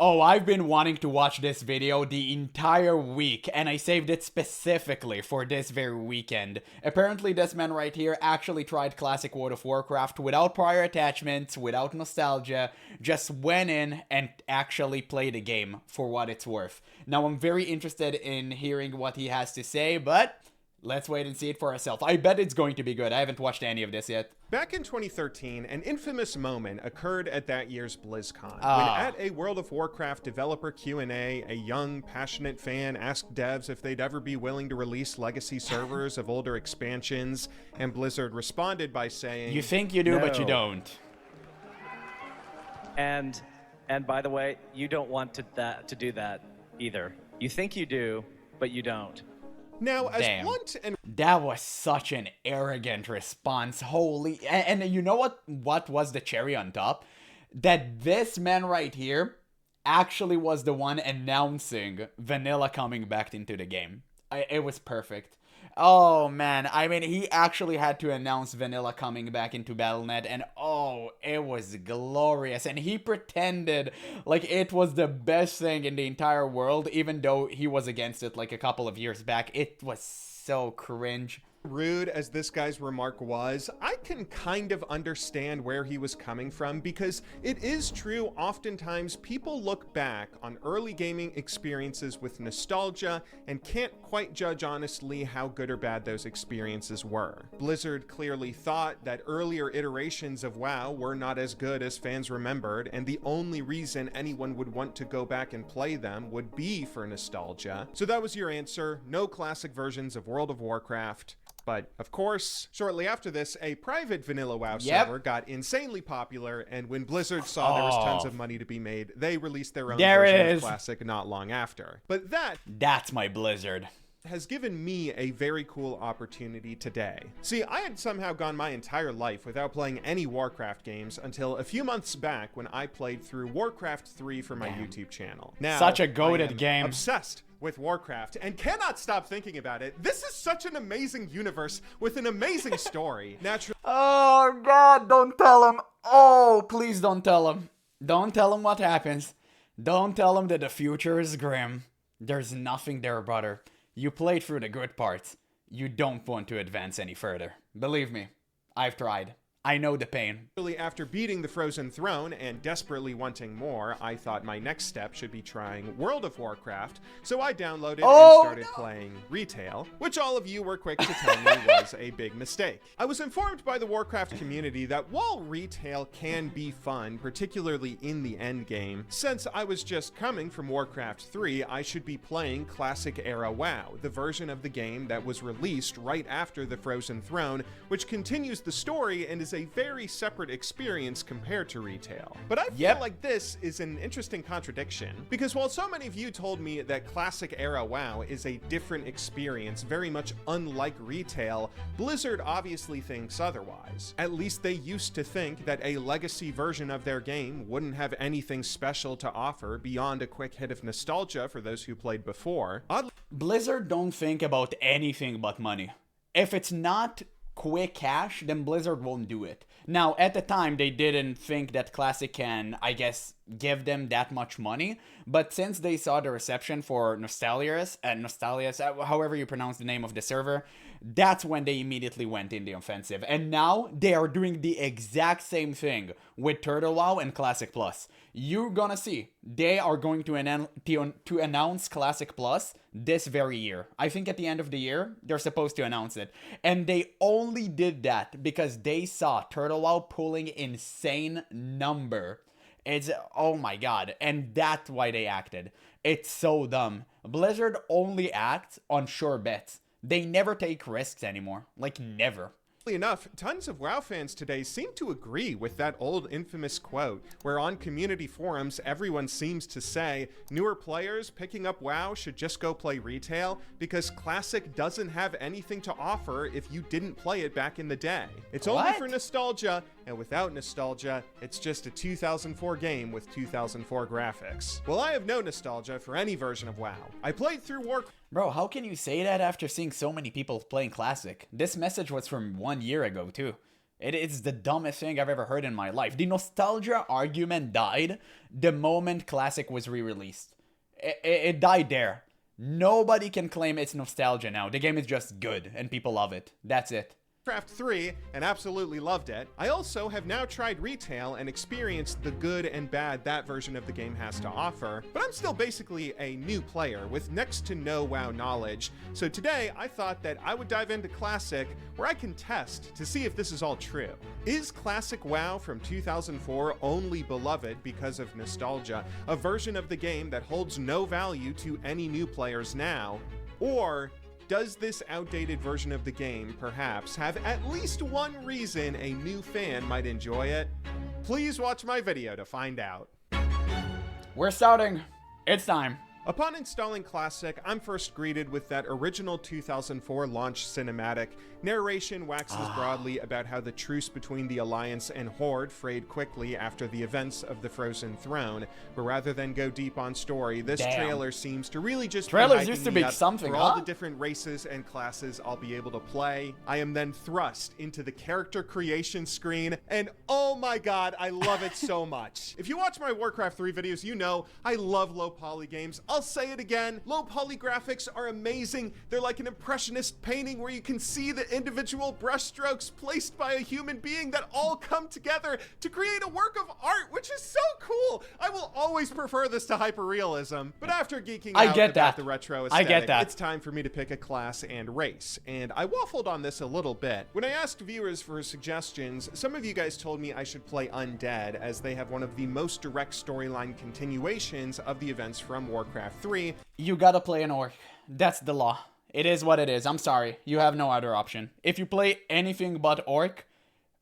Oh, I've been wanting to watch this video the entire week, and I saved it specifically for this very weekend. Apparently, this man right here actually tried classic World of Warcraft without prior attachments, without nostalgia, just went in and actually played the game for what it's worth. Now, I'm very interested in hearing what he has to say, but let's wait and see it for ourselves. I bet it's going to be good. I haven't watched any of this yet. Back in 2013, an infamous moment occurred at that year's BlizzCon, when at a World of Warcraft developer Q&A, a young, passionate fan asked devs if they'd ever be willing to release legacy servers of older expansions, and Blizzard responded by saying, You think you do, "No." but you don't. And by the way, you don't want to do that either. You think you do, but you don't. Now, as Damn. blunt and That was such an arrogant response. Holy... And you know what was the cherry on top? That this man right here actually was the one announcing vanilla coming back into the game. It was perfect. Oh, man. I mean, he actually had to announce vanilla coming back into Battle.net, and oh, it was glorious. And he pretended like it was the best thing in the entire world, even though he was against it like a couple of years back. It was so cringe. rude as this guy's remark was, I can kind of understand where he was coming from, because it is true oftentimes people look back on early gaming experiences with nostalgia and can't quite judge honestly how good or bad those experiences were. Blizzard clearly thought that earlier iterations of WoW were not as good as fans remembered, and the only reason anyone would want to go back and play them would be for nostalgia. So that was your answer: no classic versions of World of Warcraft. But, of course, shortly after this, a private vanilla WoW server got insanely popular, and when Blizzard saw there was tons of money to be made, they released their own version of Classic not long after. But that's my Blizzard. Has given me a very cool opportunity today. See, I had somehow gone my entire life without playing any Warcraft games until a few months back when I played through Warcraft 3 for my YouTube channel. Now, Such a goated I am game. Obsessed with Warcraft and cannot stop thinking about it. This is such an amazing universe with an amazing story. Naturally. Oh God, don't tell him. Oh, please don't tell him. Don't tell him what happens. Don't tell him that the future is grim. There's nothing there, brother. You played through the good parts. You don't want to advance any further. Believe me, I've tried. I know the pain. After beating the Frozen Throne and desperately wanting more, I thought my next step should be trying World of Warcraft, so I downloaded and started playing retail, which all of you were quick to tell me was a big mistake. I was informed by the Warcraft community that while retail can be fun, particularly in the endgame, since I was just coming from Warcraft 3, I should be playing Classic Era WoW, the version of the game that was released right after the Frozen Throne, which continues the story and is a very separate experience compared to retail. But I feel like this is an interesting contradiction, because while so many of you told me that Classic Era WoW is a different experience, very much unlike retail, Blizzard obviously thinks otherwise. At least they used to think that a legacy version of their game wouldn't have anything special to offer beyond a quick hit of nostalgia for those who played before. Blizzard don't think about anything but money. If it's not quick cash, then Blizzard won't do it. Now, at the time, they didn't think that Classic can, I guess, give them that much money, but since they saw the reception for Nostalias, however you pronounce the name of the server, that's when they immediately went in the offensive. And now, they are doing the exact same thing with Turtle WoW and Classic Plus. You're gonna see, they are going to announce Classic Plus this very year. I think at the end of the year, they're supposed to announce it. And they only did that because they saw Turtle WoW pulling insane number. It's, oh my god, and that's why they acted. It's so dumb. Blizzard only acts on sure bets. They never take risks anymore. Like, never. Enough, tons of WoW fans today seem to agree with that old infamous quote, where on community forums everyone seems to say newer players picking up WoW should just go play retail because Classic doesn't have anything to offer if you didn't play it back in the day. It's only for nostalgia, and without nostalgia, it's just a 2004 game with 2004 graphics. Well, I have no nostalgia for any version of WoW. I played through Warcraft. Bro, how can you say that after seeing so many people playing Classic? This message was from 1 year ago, too. It's the dumbest thing I've ever heard in my life. The nostalgia argument died the moment Classic was re-released. It died there. Nobody can claim it's nostalgia now. The game is just good, and people love it. That's it. Warcraft 3 and absolutely loved it. I also have now tried retail and experienced the good and bad that version of the game has to offer, but I'm still basically a new player with next to no WoW knowledge. So today I thought that I would dive into Classic where I can test to see if this is all true. Is Classic WoW from 2004 only beloved because of nostalgia, a version of the game that holds no value to any new players now? Or does this outdated version of the game perhaps have at least one reason a new fan might enjoy it? Please watch my video to find out. We're starting. It's time. Upon installing Classic, I'm first greeted with that original 2004 launch cinematic. Narration waxes broadly about how the truce between the Alliance and Horde frayed quickly after the events of the Frozen Throne, but rather than go deep on story, this trailer seems to really just trailers used to be something, for all the different races and classes I'll be able to play. I am then thrust into the character creation screen, and oh my god, I love it so much. If you watch my Warcraft 3 videos, you know I love low poly games. I'll say it again, low poly graphics are amazing. They're like an impressionist painting where you can see the individual brushstrokes placed by a human being that all come together to create a work of art, which is so cool. I will always prefer this to hyperrealism, but after geeking out about the retro aesthetic, it's time for me to pick a class and race, and I waffled on this a little bit. When I asked viewers for suggestions, some of you guys told me I should play Undead, as they have one of the most direct storyline continuations of the events from Warcraft 3. You gotta play an orc. That's the law. It is what it is. I'm sorry. You have no other option. If you play anything but orc,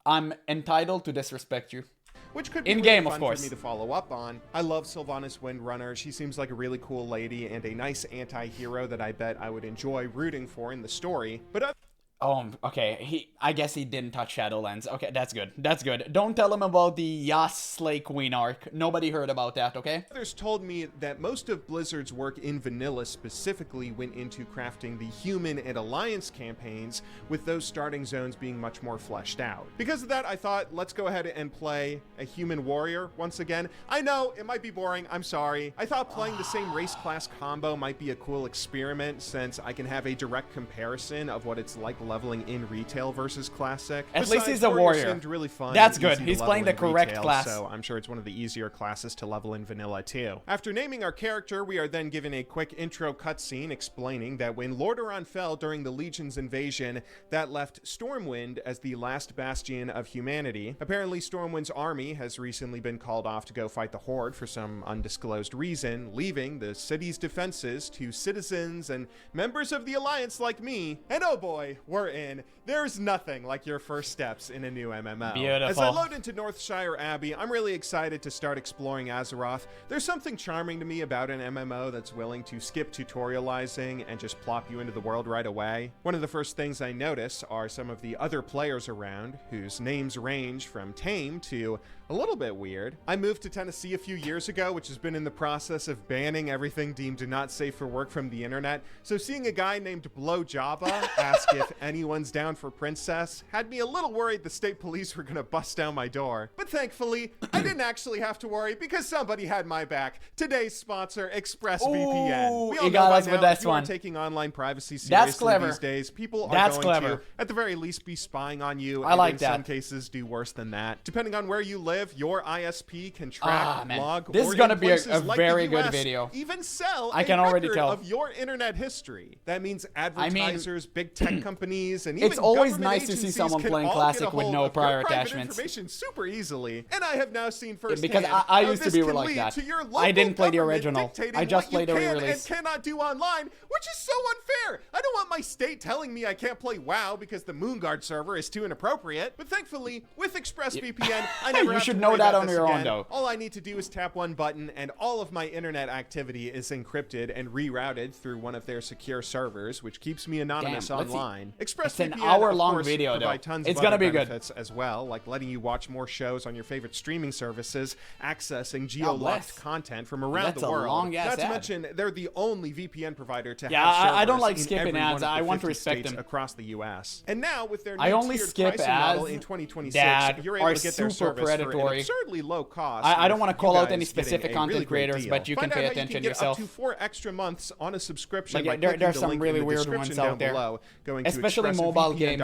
I'm entitled to disrespect you. Which could be really fun for me to follow up on. I love Sylvanas Windrunner. She seems like a really cool lady and a nice anti-hero that I bet I would enjoy rooting for in the story. But oh, okay. I guess he didn't touch Shadowlands. Okay, that's good. That's good. Don't tell him about the Yas Slay Queen arc. Nobody heard about that, okay? Others told me that most of Blizzard's work in vanilla specifically went into crafting the human and alliance campaigns, with those starting zones being much more fleshed out. Because of that, I thought, let's go ahead and play a human warrior once again. I know, it might be boring. I'm sorry. I thought playing the same race class combo might be a cool experiment, since I can have a direct comparison of what it's like leveling in retail versus classic. At least he's a warrior. Seemed really fun. That's good. He's playing the correct class. So I'm sure it's one of the easier classes to level in vanilla too. After naming our character, we are then given a quick intro cutscene explaining that when Lordaeron fell during the Legion's invasion, that left Stormwind as the last bastion of humanity. Apparently, Stormwind's army has recently been called off to go fight the Horde for some undisclosed reason, leaving the city's defenses to citizens and members of the Alliance like me. And oh boy, we're in. There's nothing like your first steps in a new MMO. Beautiful. As I load into Northshire Abbey, I'm really excited to start exploring Azeroth. There's something charming to me about an MMO that's willing to skip tutorializing and just plop you into the world right away. One of the first things I notice are some of the other players around, whose names range from tame to a little bit weird. I moved to Tennessee a few years ago, which has been in the process of banning everything deemed not safe for work from the internet. So seeing a guy named Blow Java ask if anyone's down for Princess had me a little worried the state police were gonna bust down my door. But thankfully, I didn't actually have to worry because somebody had my back. Today's sponsor, ExpressVPN. We all you got know us by with now, this if you one. are taking online privacy That's seriously clever. these days, people are That's going clever. to, at the very least, be spying on you. I and like in that. some cases, do worse than that. Depending on where you live, your ISP can track, log, this or is gonna in be a places like very the good US, video. even sell I can a already record tell. of your internet history. That means advertisers, big tech companies, and even It's always government nice to see agencies someone can playing all Classic get a with hold no of prior your private attachments. information super easily. And I have now seen firsthand Because I how used to this be can like lead that. to your I didn't local play the government original. dictating I just what you played the can re-release. and cannot do online, which is so unfair. I don't want my state telling me I can't play WoW because the Moonguard server is too inappropriate. But thankfully, with ExpressVPN, I never You have should to know worry that about on this your own, again. though. All I need to do is tap one button, and all of my internet activity is encrypted and rerouted through one of their secure servers, which keeps me anonymous Damn, let's see. online. ExpressVPN, It's an hour-long of course, video, though. provide tons It's of gonna other be good. benefits as well, like letting you watch more shows on your favorite streaming services, accessing God geo-locked bless. content from around That's the a world. long-ass Not to ad. mention, they're the only VPN provider to Yeah, have I don't servers like in skipping every ads. one of the I want to 50 respect states them. across the U.S. And now, with their I new only tiered skip pricing model ads in 2026, that you're able are to get their super service for an predatory. absurdly low cost. I don't with want to you call out guys any getting specific a content really great creators, deal. but you can Find pay out how attention you can get yourself. up to 4 extra months on a subscription Like, by there- clicking there's the some link really in the weird description ones down out there. below, going Especially to mobile games.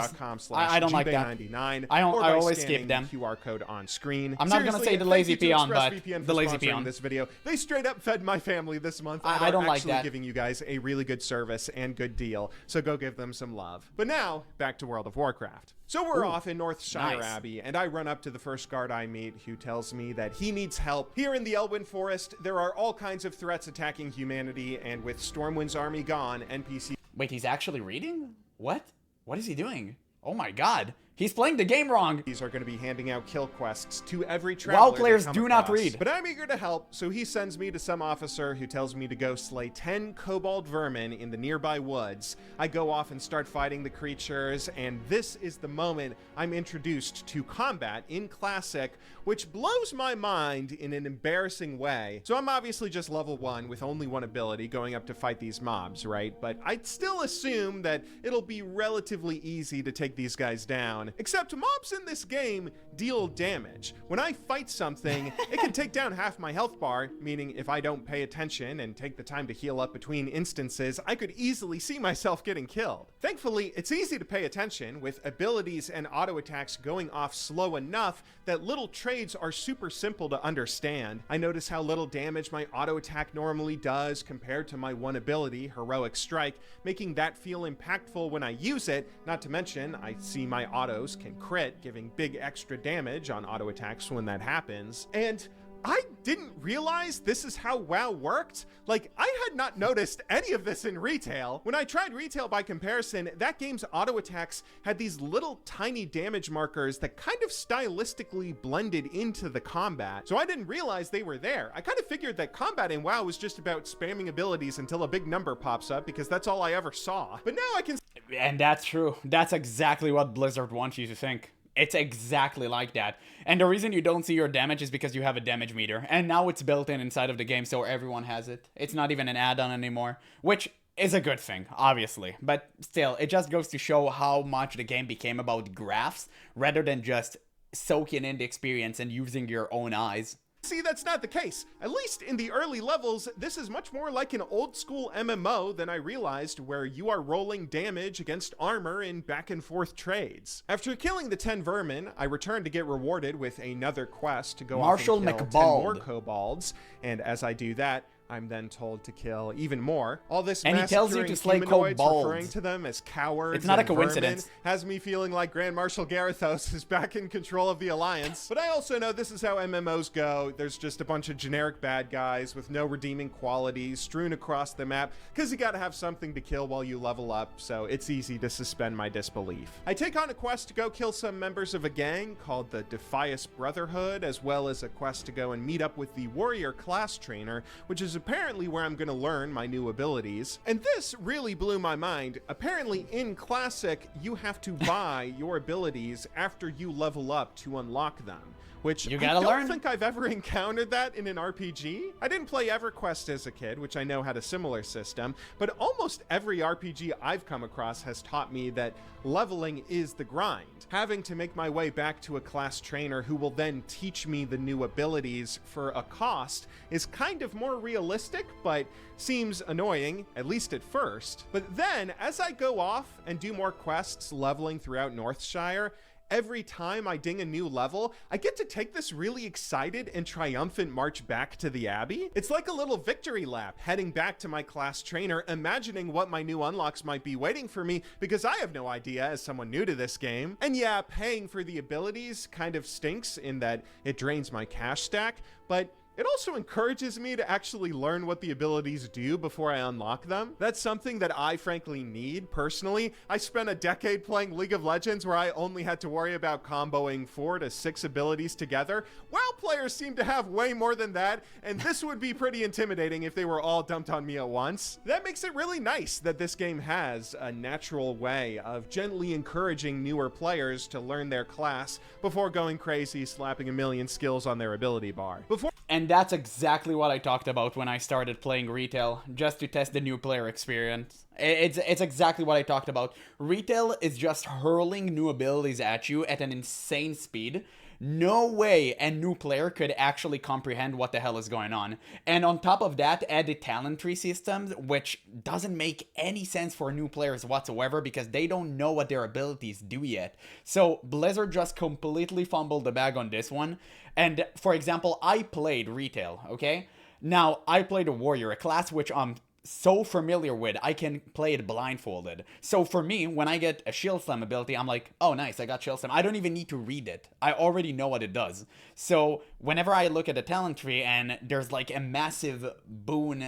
I don't like that. expressvpn.com/GBay99, I or by always scanning skip them. the QR code on screen. I'm not gonna Seriously, say the thank lazy you to peon, but ExpressVPN the for lazy sponsoring peon. this video. They straight up fed my family this month. And I are don't like actually that. giving you guys a really good service and good deal. So go give them some love. But now back to World of Warcraft. So we're off in Northshire nice. Abbey, and I run up to the first guard I meet, who tells me that he needs help. Here in the Elwyn Forest, there are all kinds of threats attacking humanity, and with Stormwind's army gone, NPCs Wait, he's actually reading? What? What is he doing? Oh my god. He's playing the game wrong. are going to be handing out kill quests to every traveler. WoW they players come do not across. read. But I'm eager to help, so he sends me to some officer who tells me to go slay 10 kobold vermin in the nearby woods. I go off and start fighting the creatures, and this is the moment I'm introduced to combat in Classic, which blows my mind in an embarrassing way. So I'm obviously just level 1 with only one ability going up to fight these mobs, right? But I'd still assume that it'll be relatively easy to take these guys down. Except mobs in this game deal damage. When I fight something, it can take down half my health bar, meaning if I don't pay attention and take the time to heal up between instances, I could easily see myself getting killed. Thankfully, it's easy to pay attention, with abilities and auto attacks going off slow enough that little trades are super simple to understand. I notice how little damage my auto attack normally does compared to my one ability, Heroic Strike, making that feel impactful when I use it. Not to mention, I see my autos can crit, giving big extra damage on auto attacks when that happens. And I didn't realize this is how WoW worked. Like, I had not noticed any of this in retail. When I tried retail by comparison, that game's auto attacks had these little tiny damage markers that kind of stylistically blended into the combat. So I didn't realize they were there. I kind of figured that combat in WoW was just about spamming abilities until a big number pops up, because that's all I ever saw. But now I can... And that's true. That's exactly what Blizzard wants you to think. It's exactly like that. And the reason you don't see your damage is because you have a damage meter. And now it's built in inside of the game, so everyone has it. It's not even an add-on anymore, which is a good thing, obviously. But still, it just goes to show how much the game became about graphs rather than just soaking in the experience and using your own eyes. See, that's not the case. At least in the early levels, this is much more like an old school MMO than I realized, where you are rolling damage against armor in back and forth trades. After killing the 10 vermin, I return to get rewarded with another quest to go Marshall off and kill 10 McBald. more kobolds, and as I do that, I'm then told to kill even more. All this And he tells you to slay humanoids, kobolds. referring to them as cowards. It's not a and vermin, coincidence. has me feeling like Grand Marshal Garithos is back in control of the Alliance. But I also know this is how MMOs go. There's just a bunch of generic bad guys with no redeeming qualities strewn across the map, because you gotta have something to kill while you level up, so it's easy to suspend my disbelief. I take on a quest to go kill some members of a gang called the Defias Brotherhood, as well as a quest to go and meet up with the Warrior Class Trainer, which is apparently where I'm gonna learn my new abilities. And this really blew my mind. Apparently in Classic, you have to buy your abilities after you level up to unlock them, which You I gotta don't learn. think I've ever encountered that in an RPG. I didn't play EverQuest as a kid, which I know had a similar system, but almost every RPG I've come across has taught me that leveling is the grind. Having to make my way back to a class trainer who will then teach me the new abilities for a cost is kind of more realistic, but seems annoying, at least at first. But then, as I go off and do more quests leveling throughout Northshire, every time I ding a new level, I get to take this really excited and triumphant march back to the Abbey. It's like a little victory lap, heading back to my class trainer, imagining what my new unlocks might be waiting for me, because I have no idea as someone new to this game. And yeah, paying for the abilities kind of stinks in that it drains my cash stack, but It also encourages me to actually learn what the abilities do before I unlock them. That's something that I frankly need personally. I spent a decade playing League of Legends where I only had to worry about comboing 4 to 6 abilities together. WoW players seem to have way more than that, and this would be pretty intimidating if they were all dumped on me at once. That makes it really nice that this game has a natural way of gently encouraging newer players to learn their class before going crazy slapping a million skills on their ability bar. And that's exactly what I talked about when I started playing retail, just to test the new player experience. It's exactly what I talked about. Retail is just hurling new abilities at you at an insane speed. No way a new player could actually comprehend what the hell is going on. And on top of that, add the talent tree systems, which doesn't make any sense for new players whatsoever because they don't know what their abilities do yet. So Blizzard just completely fumbled the bag on this one. And for example, I played retail, okay? Now, I played a warrior, a class which I'm so familiar with, I can play it blindfolded. So for me, when I get a shield slam ability, I'm like, oh nice, I got shield slam. I don't even need to read it. I already know what it does. So whenever I look at the talent tree and there's like a massive boon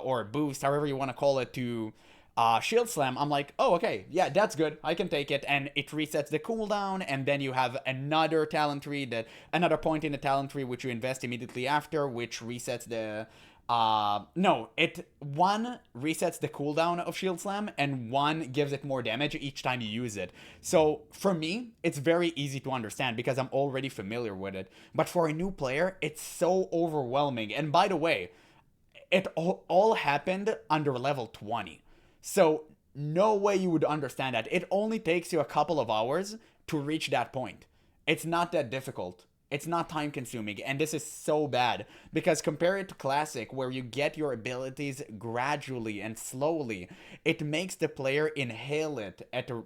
or boost, however you want to call it, to shield slam, I'm like, oh okay, yeah, that's good, I can take it. And it resets the cooldown, and then you have another talent tree, another point in the talent tree which you invest immediately after, which resets the one resets the cooldown of Shield Slam, and one gives it more damage each time you use it. So for me, it's very easy to understand because I'm already familiar with it. But for a new player, it's so overwhelming. And by the way, it all happened under level 20. So no way you would understand that. It only takes you a couple of hours to reach that point. It's not that difficult. It's not time consuming, and this is so bad because compare it to Classic where you get your abilities gradually and slowly. It makes the player inhale it at a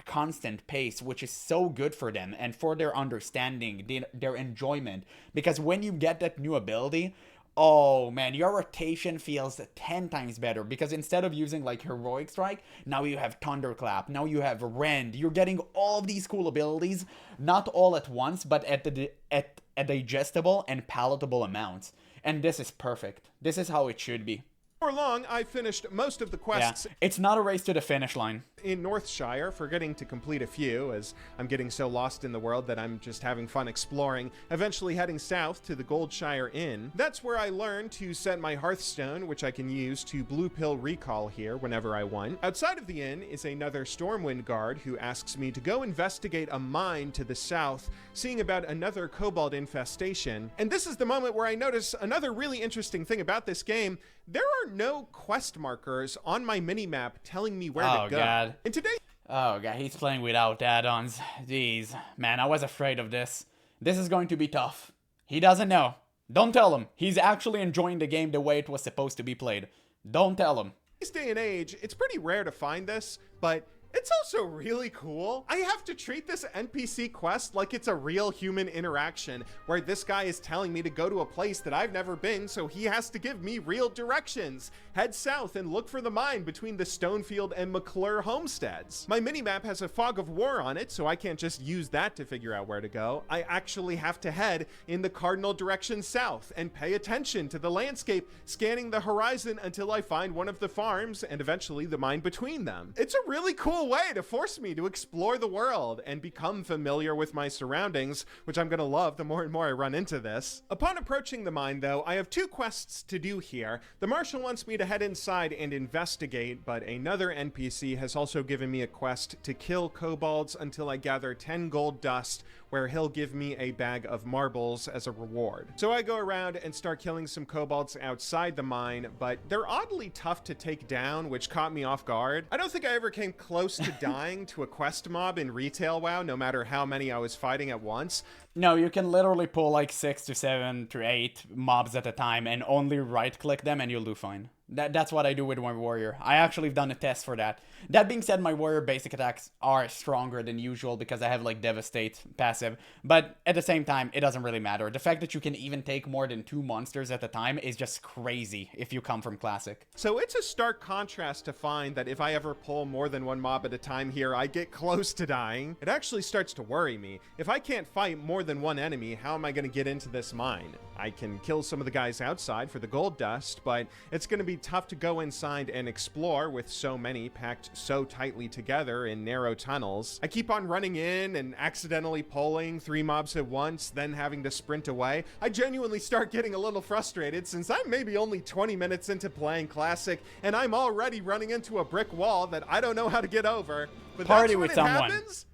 constant pace, which is so good for them and for their understanding, their enjoyment, because when you get that new ability, oh man, your rotation feels 10 times better because instead of using like Heroic Strike, now you have Thunderclap, now you have Rend. You're getting all of these cool abilities, not all at once, but at a digestible and palatable amounts. And this is perfect. This is how it should be. Before long, I finished most of the quests. Yeah, it's not a race to the finish line. In Northshire, forgetting to complete a few, as I'm getting so lost in the world that I'm just having fun exploring, eventually heading south to the Goldshire Inn. That's where I learned to set my Hearthstone, which I can use to blue pill recall here whenever I want. Outside of the inn is another Stormwind guard who asks me to go investigate a mine to the south, seeing about another kobold infestation. And this is the moment where I notice another really interesting thing about this game. There are no quest markers on my minimap telling me where to go. God. And today... Oh god, he's playing without add-ons. Jeez. Man, I was afraid of this. This is going to be tough. He doesn't know. Don't tell him. He's actually enjoying the game the way it was supposed to be played. Don't tell him. This day and age, it's pretty rare to find this, but it's also really cool. I have to treat this NPC quest like it's a real human interaction, where this guy is telling me to go to a place that I've never been, so he has to give me real directions. Head south and look for the mine between the Stonefield and McClure homesteads. My minimap has a fog of war on it, so I can't just use that to figure out where to go. I actually have to head in the cardinal direction south and pay attention to the landscape, scanning the horizon until I find one of the farms and eventually the mine between them. It's a really cool way to force me to explore the world and become familiar with my surroundings, which I'm gonna love the more and more I run into this. Upon approaching the mine, though, I have two quests to do here. The marshal wants me to head inside and investigate, but another NPC has also given me a quest to kill kobolds until I gather 10 gold dust, where he'll give me a bag of marbles as a reward. So I go around and start killing some kobolds outside the mine, but they're oddly tough to take down, which caught me off guard. I don't think I ever came close to dying to a quest mob in retail WoW, no matter how many I was fighting at once. No, you can literally pull like 6 to 7 to 8 mobs at a time and only right-click them and you'll do fine. That's what I do with my warrior. I actually have done a test for that. That being said, my warrior basic attacks are stronger than usual because I have like Devastate passive. But at the same time, it doesn't really matter. The fact that you can even take more than 2 monsters at a time is just crazy if you come from Classic. So it's a stark contrast to find that if I ever pull more than 1 mob at a time here, I get close to dying. It actually starts to worry me. If I can't fight more than one enemy, how am I going to get into this mine? I can kill some of the guys outside for the gold dust, but it's going to be tough to go inside and explore with so many packed so tightly together in narrow tunnels. I keep on running in and accidentally pulling 3 mobs at once, then having to sprint away. I genuinely start getting a little frustrated since I'm maybe only 20 minutes into playing Classic, and I'm already running into a brick wall that I don't know how to get over. But Party that's when with it someone. happens.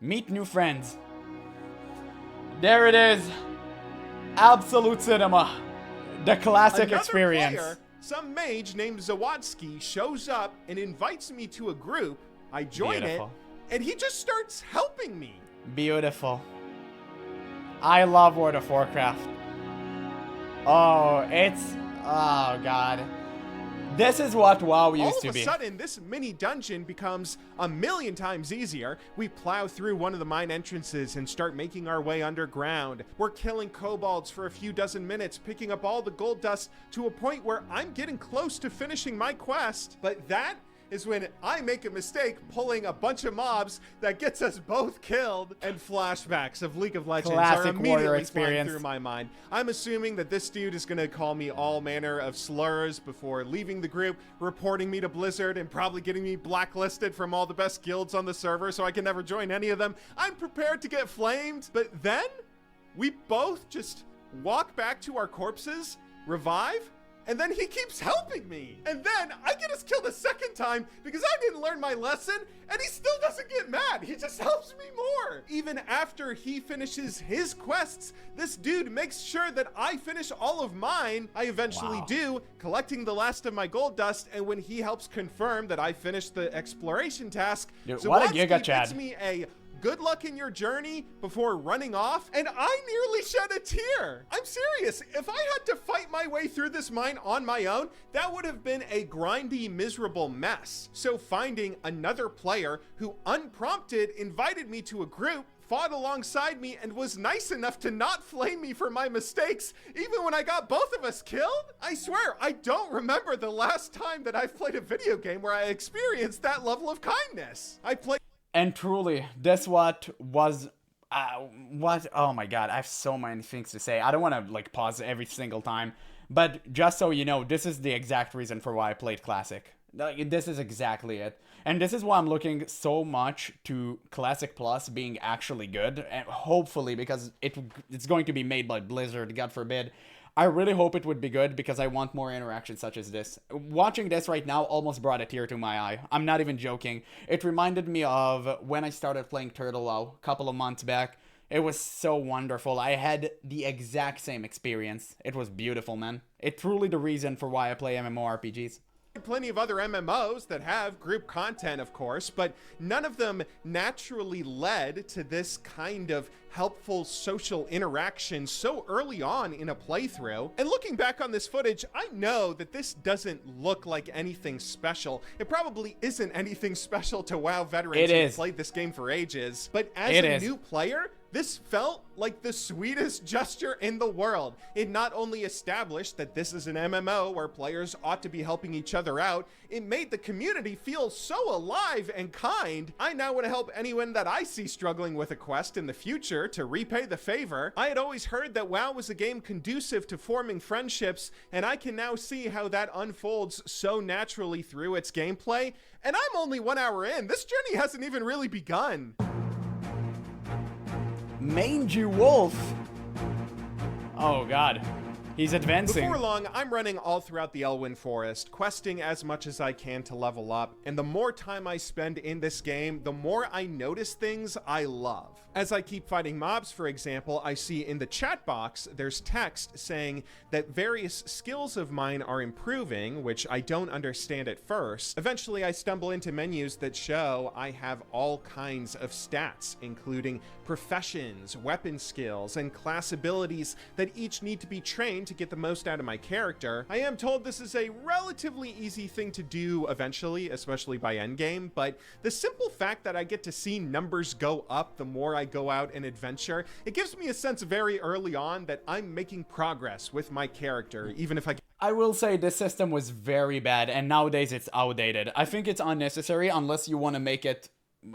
Meet new friends. There it is. Absolute cinema. The classic Another experience. player, some mage named Zawatsky, shows up and invites me to a group. I join Beautiful. it, and he just starts helping me. Beautiful. I love World of Warcraft. Oh, oh god. This is what WoW used to All of be. a sudden, this mini dungeon becomes a million times easier. We plow through one of the mine entrances and start making our way underground. We're killing kobolds for a few dozen minutes, picking up all the gold dust to a point where I'm getting close to finishing my quest. But that is when I make a mistake pulling a bunch of mobs that gets us both killed, and flashbacks of League of Legends Classic are warrior immediately flying experience. through my mind. I'm assuming that this dude is gonna call me all manner of slurs before leaving the group, reporting me to Blizzard, and probably getting me blacklisted from all the best guilds on the server so I can never join any of them. I'm prepared to get flamed, but then we both just walk back to our corpses, revive, and then he keeps helping me. And then I get us killed a second time because I didn't learn my lesson, and he still doesn't get mad. He just helps me more. Even after he finishes his quests, this dude makes sure that I finish all of mine. I eventually Wow. do, collecting the last of my gold dust, and when he helps confirm that I finished the exploration task, Dude, what a Zawatsky giga Chad. gives me a good luck in your journey before running off, and I nearly shed a tear. I'm serious. If I had to fight my way through this mine on my own, that would have been a grindy, miserable mess. So finding another player who unprompted invited me to a group, fought alongside me, and was nice enough to not flame me for my mistakes, even when I got both of us killed? I swear, I don't remember the last time that I've played a video game where I experienced that level of kindness. I played And truly, this was oh my god, I have so many things to say. I don't want to like pause every single time, but just so you know, this is the exact reason for why I played Classic. Like, this is exactly it. And this is why I'm looking so much to Classic Plus being actually good, and hopefully, because it's going to be made by Blizzard, God forbid. I really hope it would be good because I want more interactions such as this. Watching this right now almost brought a tear to my eye. I'm not even joking. It reminded me of when I started playing Turtle WoW a couple of months back. It was so wonderful. I had the exact same experience. It was beautiful, man. It's truly the reason for why I play MMORPGs. plenty of other MMOs that have group content, of course, but none of them naturally led to this kind of helpful social interaction so early on in a playthrough. And looking back on this footage, I know that this doesn't look like anything special. It probably isn't anything special to WoW veterans who've played this game for ages, but as a new player, this felt like the sweetest gesture in the world. It not only established that this is an MMO where players ought to be helping each other out, it made the community feel so alive and kind. I now want to help anyone that I see struggling with a quest in the future to repay the favor. I had always heard that WoW was a game conducive to forming friendships, and I can now see how that unfolds so naturally through its gameplay. And I'm only 1 hour in. This journey hasn't even really begun. Mangy Wolf. Oh god. He's advancing. Before long, I'm running all throughout the Elwyn Forest, questing as much as I can to level up, and the more time I spend in this game, the more I notice things I love. As I keep fighting mobs, for example, I see in the chat box there's text saying that various skills of mine are improving, which I don't understand at first. Eventually, I stumble into menus that show I have all kinds of stats, including professions, weapon skills, and class abilities that each need to be trained to get the most out of my character. I am told this is a relatively easy thing to do eventually, especially by endgame, but the simple fact that I get to see numbers go up the more I go out and adventure, it gives me a sense very early on that I'm making progress with my character, even if I will say this system was very bad, and nowadays it's outdated. I think it's unnecessary unless you want to make it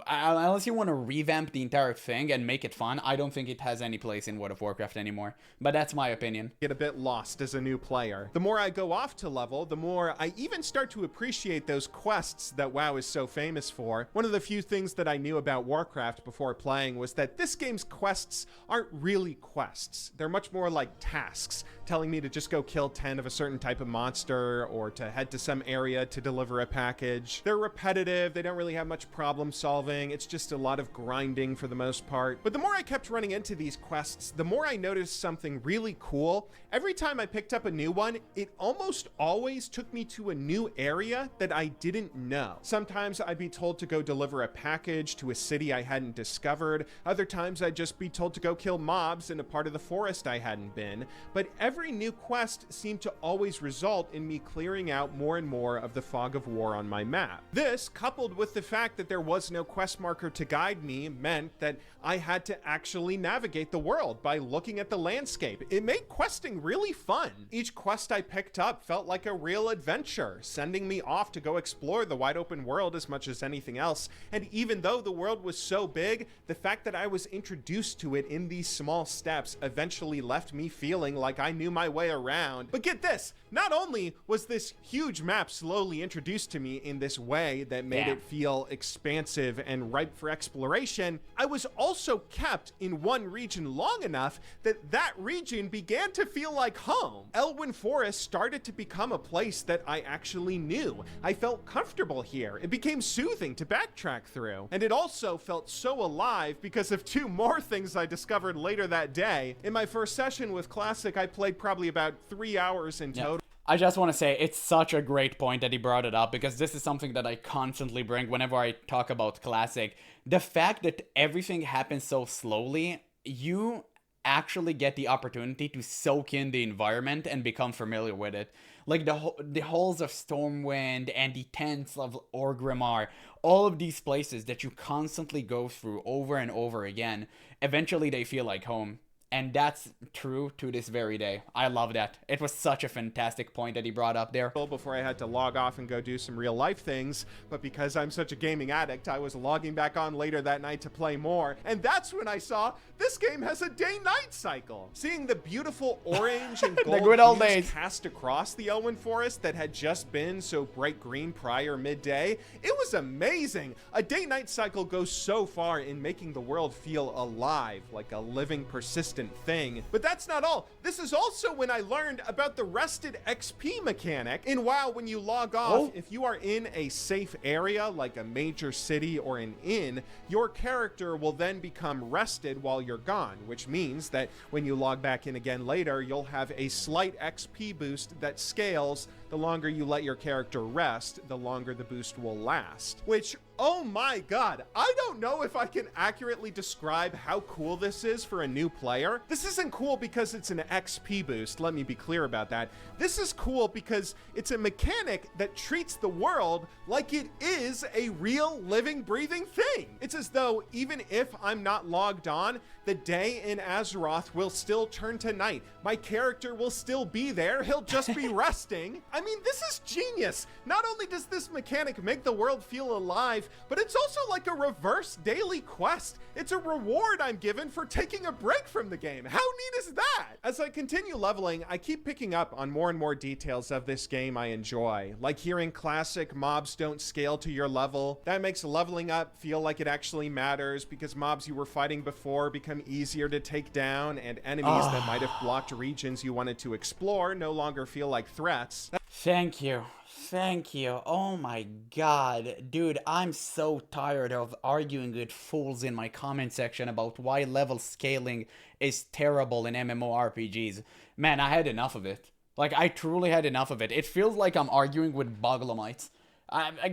unless you want to revamp the entire thing and make it fun, I don't think it has any place in World of Warcraft anymore. But that's my opinion. Get a bit lost as a new player. The more I go off to level, the more I even start to appreciate those quests that WoW is so famous for. One of the few things that I knew about Warcraft before playing was that this game's quests aren't really quests. They're much more like tasks, telling me to just go kill 10 of a certain type of monster or to head to some area to deliver a package. They're repetitive, they don't really have much problem solving. It's just a lot of grinding for the most part. But the more I kept running into these quests, the more I noticed something really cool. Every time I picked up a new one, it almost always took me to a new area that I didn't know. Sometimes I'd be told to go deliver a package to a city I hadn't discovered. Other times I'd just be told to go kill mobs in a part of the forest I hadn't been. But every new quest seemed to always result in me clearing out more and more of the fog of war on my map. This, coupled with the fact that there was no quest marker to guide me, meant that I had to actually navigate the world by looking at the landscape. It made questing really fun. Each quest I picked up felt like a real adventure, sending me off to go explore the wide open world as much as anything else. And even though the world was so big, the fact that I was introduced to it in these small steps eventually left me feeling like I knew my way around. But get this, not only was this huge map slowly introduced to me in this way that made it feel expansive and ripe for exploration, I was also kept in one region long enough that that region began to feel like home. Elwyn Forest started to become a place that I actually knew. I felt comfortable here. It became soothing to backtrack through. And it also felt so alive because of two more things I discovered later that day. In my first session with Classic, I played probably about 3 hours in total. I just want to say it's such a great point that he brought it up, because this is something that I constantly bring whenever I talk about Classic. The fact that everything happens so slowly, you actually get the opportunity to soak in the environment and become familiar with it. Like the halls of Stormwind and the tents of Orgrimmar, all of these places that you constantly go through over and over again, eventually they feel like home. And that's true to this very day. I love that. It was such a fantastic point that he brought up there. Before I had to log off and go do some real life things, but because I'm such a gaming addict, I was logging back on later that night to play more, and that's when I saw this game has a day-night cycle. Seeing the beautiful orange and gold good old hues days cast across the Elwyn Forest that had just been so bright green prior midday, it was amazing. A day-night cycle goes so far in making the world feel alive, like a living, persistent thing. But that's not all. This is also when I learned about the rested XP mechanic. In WoW, when you log off, if you are in a safe area like a major city or an inn, your character will then become rested while you're gone, which means that when you log back in again later, you'll have a slight XP boost that scales. The longer you let your character rest, the longer the boost will last. Which, oh my god, I don't know if I can accurately describe how cool this is for a new player. This isn't cool because it's an XP boost, let me be clear about that. This is cool because it's a mechanic that treats the world like it is a real living, breathing thing. It's as though even if I'm not logged on, the day in Azeroth will still turn to night. My character will still be there, he'll just be resting. I mean, this is genius. Not only does this mechanic make the world feel alive, but it's also like a reverse daily quest. It's a reward I'm given for taking a break from the game. How neat is that? As I continue leveling, I keep picking up on more and more details of this game I enjoy, like hearing Classic mobs don't scale to your level. That makes leveling up feel like it actually matters because mobs you were fighting before become easier to take down, and enemies that might have blocked regions you wanted to explore no longer feel like threats. Thank you. Thank you. Oh my god. Dude, I'm so tired of arguing with fools in my comment section about why level scaling is terrible in MMORPGs. Man, I had enough of it. Like, I truly had enough of it. It feels like I'm arguing with Boglamites.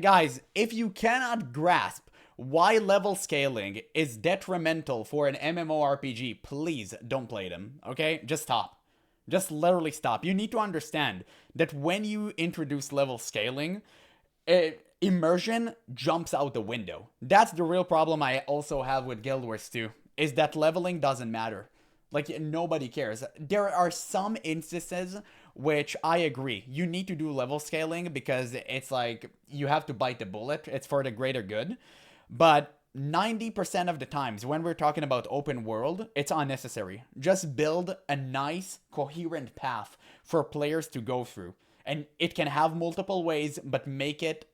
Guys, if you cannot grasp why level scaling is detrimental for an MMORPG, please don't play them, okay? Just stop. Just literally stop. You need to understand that when you introduce level scaling, immersion jumps out the window. That's the real problem I also have with Guild Wars 2, is that leveling doesn't matter. Like, nobody cares. There are some instances which I agree. You need to do level scaling because it's like, you have to bite the bullet. It's for the greater good. But 90% of the times when we're talking about open world, it's unnecessary. Just build a nice, coherent path for players to go through. And it can have multiple ways, but make it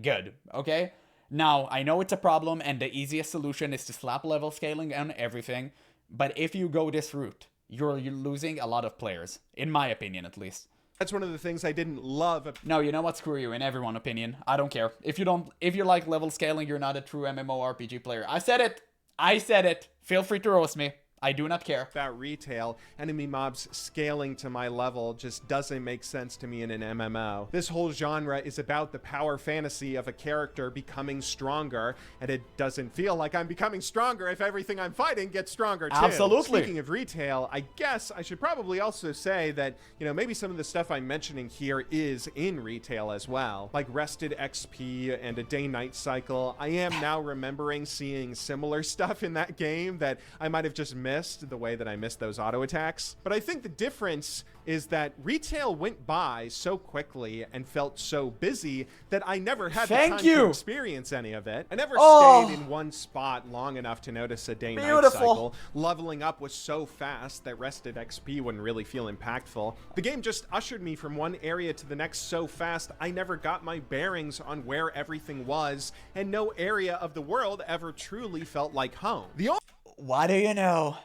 good, okay? Now, I know it's a problem, and the easiest solution is to slap level scaling on everything, but if you go this route, you're losing a lot of players, in my opinion at least. That's one of the things I didn't love. No, you know what? Screw you. In everyone's opinion, I don't care. If you like level scaling, you're not a true MMORPG player. I said it. I said it. Feel free to roast me. I do not care. About retail, enemy mobs scaling to my level just doesn't make sense to me in an MMO. This whole genre is about the power fantasy of a character becoming stronger, and it doesn't feel like I'm becoming stronger if everything I'm fighting gets stronger too. Absolutely. Speaking of retail, I guess I should probably also say that, maybe some of the stuff I'm mentioning here is in retail as well. Like rested XP and a day-night cycle. I am now remembering seeing similar stuff in that game that I might have just missed the way that I missed those auto attacks. But I think the difference is that retail went by so quickly and felt so busy that I never had the time to experience any of it. I never stayed in one spot long enough to notice a day-night cycle. Leveling up was so fast that rested XP wouldn't really feel impactful. The game just ushered me from one area to the next so fast I never got my bearings on where everything was, and no area of the world ever truly felt like home. What do you know?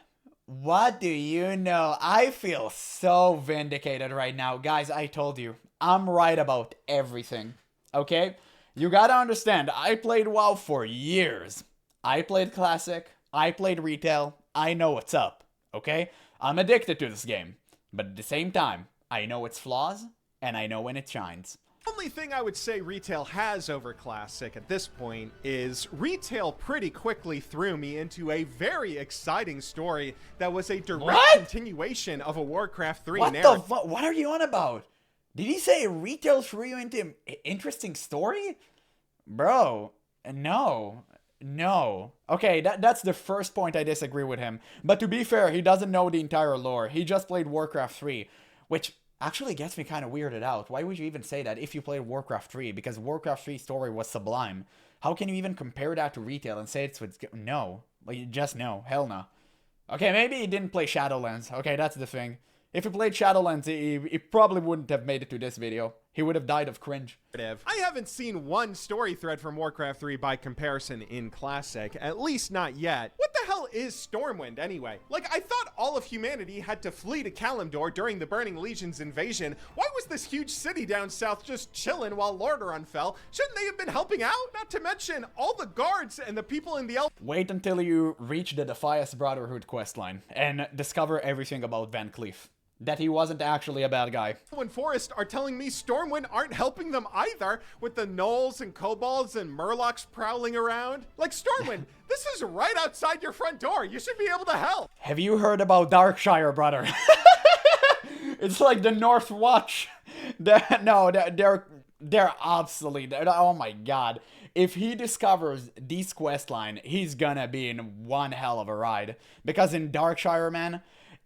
What do you know? I feel so vindicated right now. Guys, I told you, I'm right about everything, okay? You gotta understand, I played WoW for years. I played Classic, I played Retail, I know what's up, okay? I'm addicted to this game, but at the same time, I know its flaws, and I know when it shines. The only thing I would say retail has over Classic at this point is retail pretty quickly threw me into a very exciting story that was a direct continuation of a Warcraft 3 narrative. What the fuck? What are you on about? Did he say retail threw you into an interesting story? Bro, no. Okay, that's the first point I disagree with him. But to be fair, he doesn't know the entire lore. He just played Warcraft 3, which actually gets me kind of weirded out. Why would you even say that if you played Warcraft 3? Because Warcraft 3 story was sublime. How can you even compare that to retail and say it's no? Like, just no. Hell no. Okay, maybe he didn't play Shadowlands. Okay, that's the thing. If he played Shadowlands, he probably wouldn't have made it to this video. He would have died of cringe. I haven't seen one story thread from Warcraft 3 by comparison in Classic, at least not yet. What the hell is Stormwind anyway? Like, I thought all of humanity had to flee to Kalimdor during the Burning Legion's invasion. Why was this huge city down south just chilling while Lordaeron fell? Shouldn't they have been helping out? Not to mention all the guards and the people in the Wait until you reach the Defias Brotherhood questline and discover everything about Van Cleef. That he wasn't actually a bad guy. Elwynn Forest are telling me Stormwind aren't helping them either, with the gnolls and kobolds and murlocs prowling around. Like, Stormwind, this is right outside your front door. You should be able to help. Have you heard about Darkshire, brother? It's like the North Watch. They're obsolete. Oh my god. If he discovers this questline, he's gonna be in one hell of a ride. Because in Darkshire, man,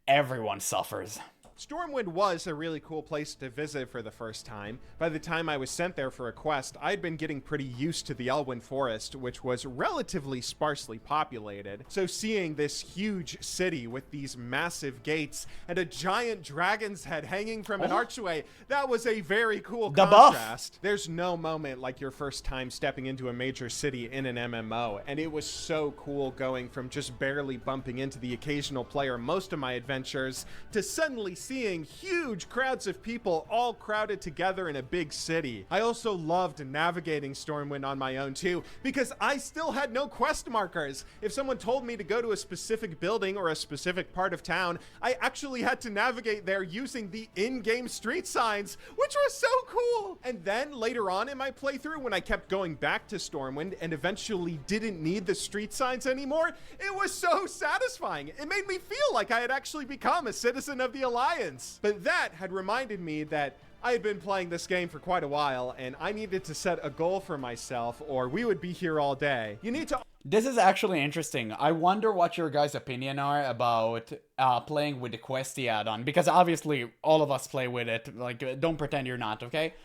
everyone suffers. Stormwind was a really cool place to visit for the first time. By the time I was sent there for a quest, I'd been getting pretty used to the Elwynn Forest, which was relatively sparsely populated. So seeing this huge city with these massive gates and a giant dragon's head hanging from an archway, that was a very cool contrast. There's no moment like your first time stepping into a major city in an MMO, and it was so cool going from just barely bumping into the occasional player most of my adventures to suddenly seeing huge crowds of people all crowded together in a big city. I also loved navigating Stormwind on my own too, because I still had no quest markers. If someone told me to go to a specific building or a specific part of town, I actually had to navigate there using the in-game street signs, which was so cool. And then later on in my playthrough, when I kept going back to Stormwind and eventually didn't need the street signs anymore, it was so satisfying. It made me feel like I had actually become a citizen of the Alliance. But that had reminded me that I had been playing this game for quite a while, and I needed to set a goal for myself, or we would be here all day. You need to... This is actually interesting. I wonder what your guys' opinion are about playing with the Questy add-on, because obviously all of us play with it. Like, don't pretend you're not, okay?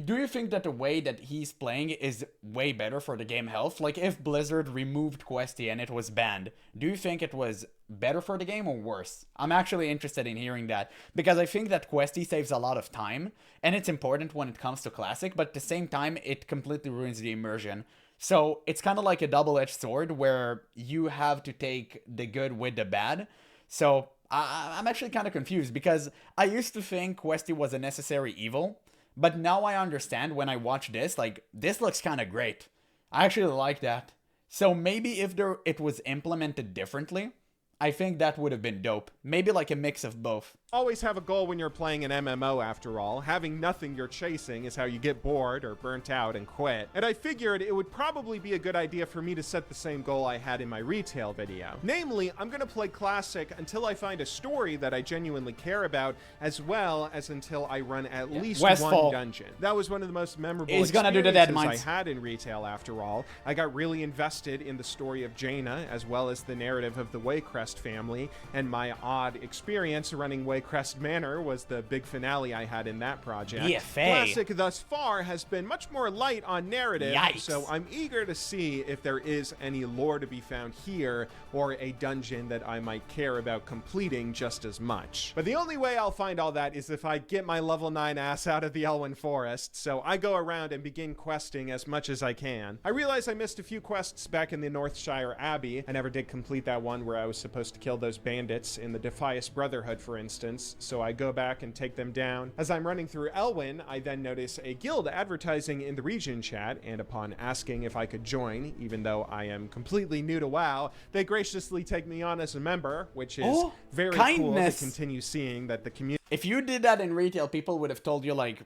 Do you think that the way that he's playing is way better for the game health? Like, if Blizzard removed Questy and it was banned, do you think it was better for the game or worse? I'm actually interested in hearing that, because I think that Questy saves a lot of time, and it's important when it comes to Classic, but at the same time, it completely ruins the immersion. So it's kind of like a double-edged sword where you have to take the good with the bad. So I'm actually kind of confused, because I used to think Questy was a necessary evil, but now I understand when I watch this, like, this looks kind of great. I actually like that. So maybe if it was implemented differently, I think that would have been dope. Maybe like a mix of both. Always have a goal when you're playing an MMO, after all. Having nothing you're chasing is how you get bored or burnt out and quit. And I figured it would probably be a good idea for me to set the same goal I had in my retail video. Namely, I'm gonna play Classic until I find a story that I genuinely care about, as well as until I run at least one dungeon. That was one of the most memorable experiences I had in retail, after all. I got really invested in the story of Jaina, as well as the narrative of the Waycrest family, and my odd experience running Waycrest Manor was the big finale I had in that project. Classic thus far has been much more light on narrative, so I'm eager to see if there is any lore to be found here, or a dungeon that I might care about completing just as much. But the only way I'll find all that is if I get my level 9 ass out of the Elwyn Forest, so I go around and begin questing as much as I can. I realize I missed a few quests back in the Northshire Abbey. I never did complete that one where I was supposed to kill those bandits in the Defias Brotherhood, for instance, so I go back and take them down. As I'm running through Elwyn, I then notice a guild advertising in the region chat, and upon asking if I could join, even though I am completely new to WoW, they graciously take me on as a member, which is very cool to continue seeing that the community... If you did that in retail, people would have told you, like,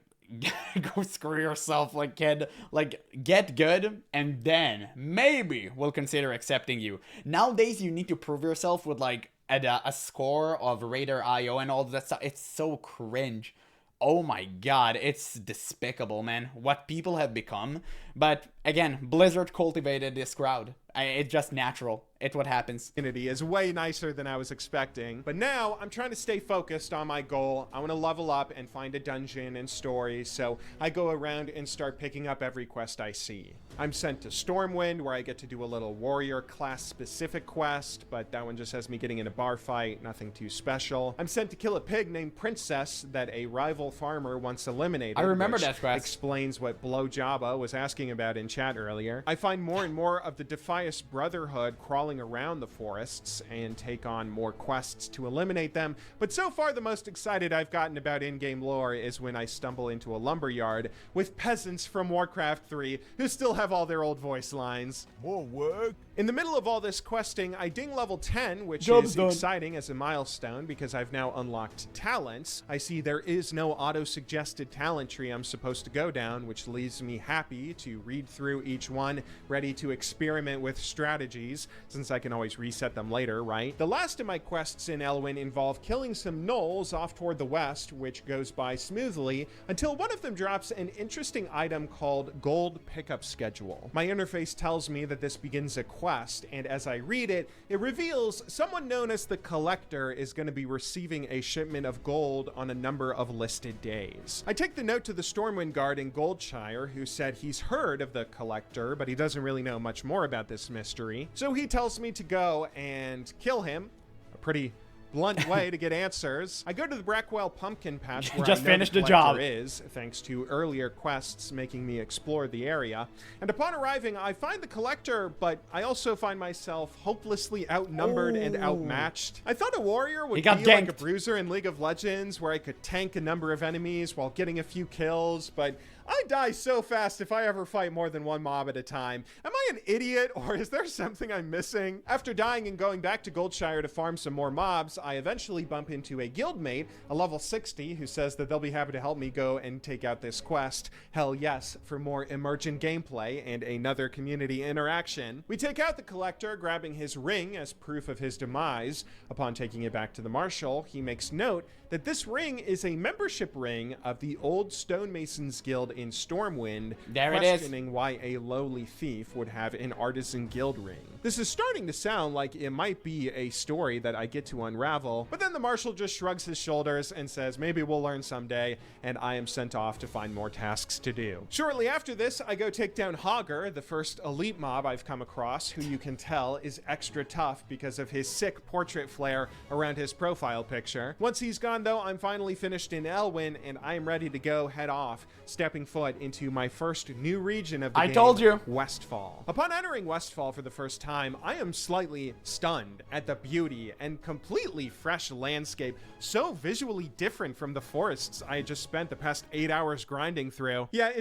go screw yourself, like, kid. Like, get good, and then maybe we'll consider accepting you. Nowadays, you need to prove yourself with, like, a score of Raider IO and all that stuff. It's so cringe. Oh my god, it's despicable, man, what people have become. But again, Blizzard cultivated this crowd. It's just natural. It's what happens. Is way nicer than I was expecting. But now I'm trying to stay focused on my goal. I want to level up and find a dungeon and story, so I go around and start picking up every quest I see. I'm sent to Stormwind, where I get to do a little warrior class specific quest, but that one just has me getting in a bar fight, nothing too special. I'm sent to kill a pig named Princess that a rival farmer once eliminated. I remember that quest. Explains what Blow Jabba was asking about in chat earlier. I find more and more of the Defias Brotherhood crawling around the forests and take on more quests to eliminate them, but so far the most excited I've gotten about in-game lore is when I stumble into a lumberyard with peasants from Warcraft 3 who still have all their old voice lines. More work. In the middle of all this questing, I ding level 10, which is exciting as a milestone because I've now unlocked talents. I see there is no auto-suggested talent tree I'm supposed to go down, which leaves me happy to read through each one, ready to experiment with strategies, since I can always reset them later, right? The last of my quests in Elwyn involve killing some gnolls off toward the west, which goes by smoothly, until one of them drops an interesting item called Gold Pickup Schedule. My interface tells me that this begins a quest, and as I read it, it reveals someone known as the Collector is going to be receiving a shipment of gold on a number of listed days. I take the note to the Stormwind guard in Goldshire, who said he's heard of the Collector, but he doesn't really know much more about this mystery. So he tells me to go and kill him. A pretty blunt way to get answers. I go to the Brackwell pumpkin patch where just I know finished the the job is, thanks to earlier quests making me explore the area. And upon arriving, I find the Collector, but I also find myself hopelessly outnumbered and outmatched. I thought a warrior would be like a bruiser in League of Legends, where I could tank a number of enemies while getting a few kills, but I die so fast if I ever fight more than one mob at a time. Am I an idiot, or is there something I'm missing? After dying and going back to Goldshire to farm some more mobs, I eventually bump into a guildmate, a level 60, who says that they'll be happy to help me go and take out this quest. Hell yes, for more emergent gameplay and another community interaction. We take out the Collector, grabbing his ring as proof of his demise. Upon taking it back to the Marshal, he makes note that this ring is a membership ring of the Old Stonemasons Guild in Stormwind, questioning why a lowly thief would have an artisan guild ring. This is starting to sound like it might be a story that I get to unravel travel. But then the marshal just shrugs his shoulders and says maybe we'll learn someday, and I am sent off to find more tasks to do. Shortly after this, I go take down Hogger, the first elite mob I've come across, who you can tell is extra tough because of his sick portrait flare around his profile picture. Once he's gone though, I'm finally finished in Elwyn, and I am ready to go head off, stepping foot into my first new region of the game. I told you. Westfall. Upon entering Westfall for the first time, I am slightly stunned at the beauty and completely fresh landscape, so visually different from the forests I just spent the past 8 hours grinding through. Yeah,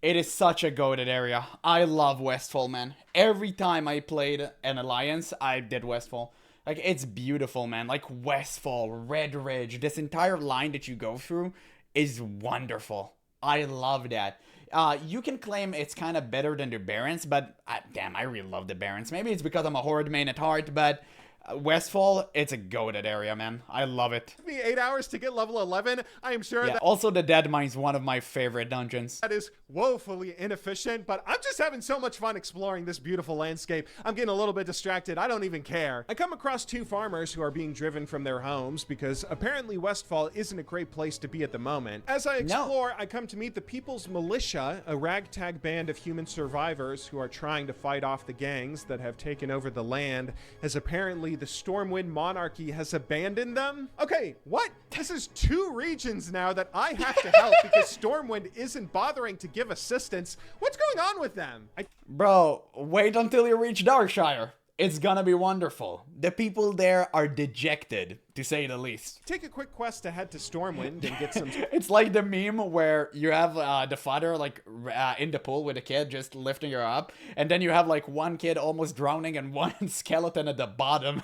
It is such a goated area. I love Westfall, man. Every time I played an Alliance, I did Westfall. Like, it's beautiful, man. Like, Westfall, Red Ridge, this entire line that you go through is wonderful. I love that. You can claim it's kind of better than the Barrens, but damn, I really love the Barrens. Maybe it's because I'm a Horde main at heart, but Westfall, it's a goated area, man. I love it. Took me 8 hours to get level 11. I am sure Yeah, also the Dead Mine's one of my favorite dungeons. that is woefully inefficient, but I'm just having so much fun exploring this beautiful landscape. I'm getting a little bit distracted. I don't even care. I come across two farmers who are being driven from their homes because apparently Westfall isn't a great place to be at the moment. As I explore, I come to meet the People's Militia, a ragtag band of human survivors who are trying to fight off the gangs that have taken over the land, as apparently the Stormwind monarchy has abandoned them. Okay, what? This is 2 regions now that I have to help because Stormwind isn't bothering to give assistance. What's going on with them? Bro, wait until you reach Darkshire. It's gonna be wonderful. The people there are dejected, to say the least. Take a quick quest to head to Stormwind and get some... It's like the meme where you have the father like in the pool with a kid just lifting her up, and then you have like one kid almost drowning and one skeleton at the bottom.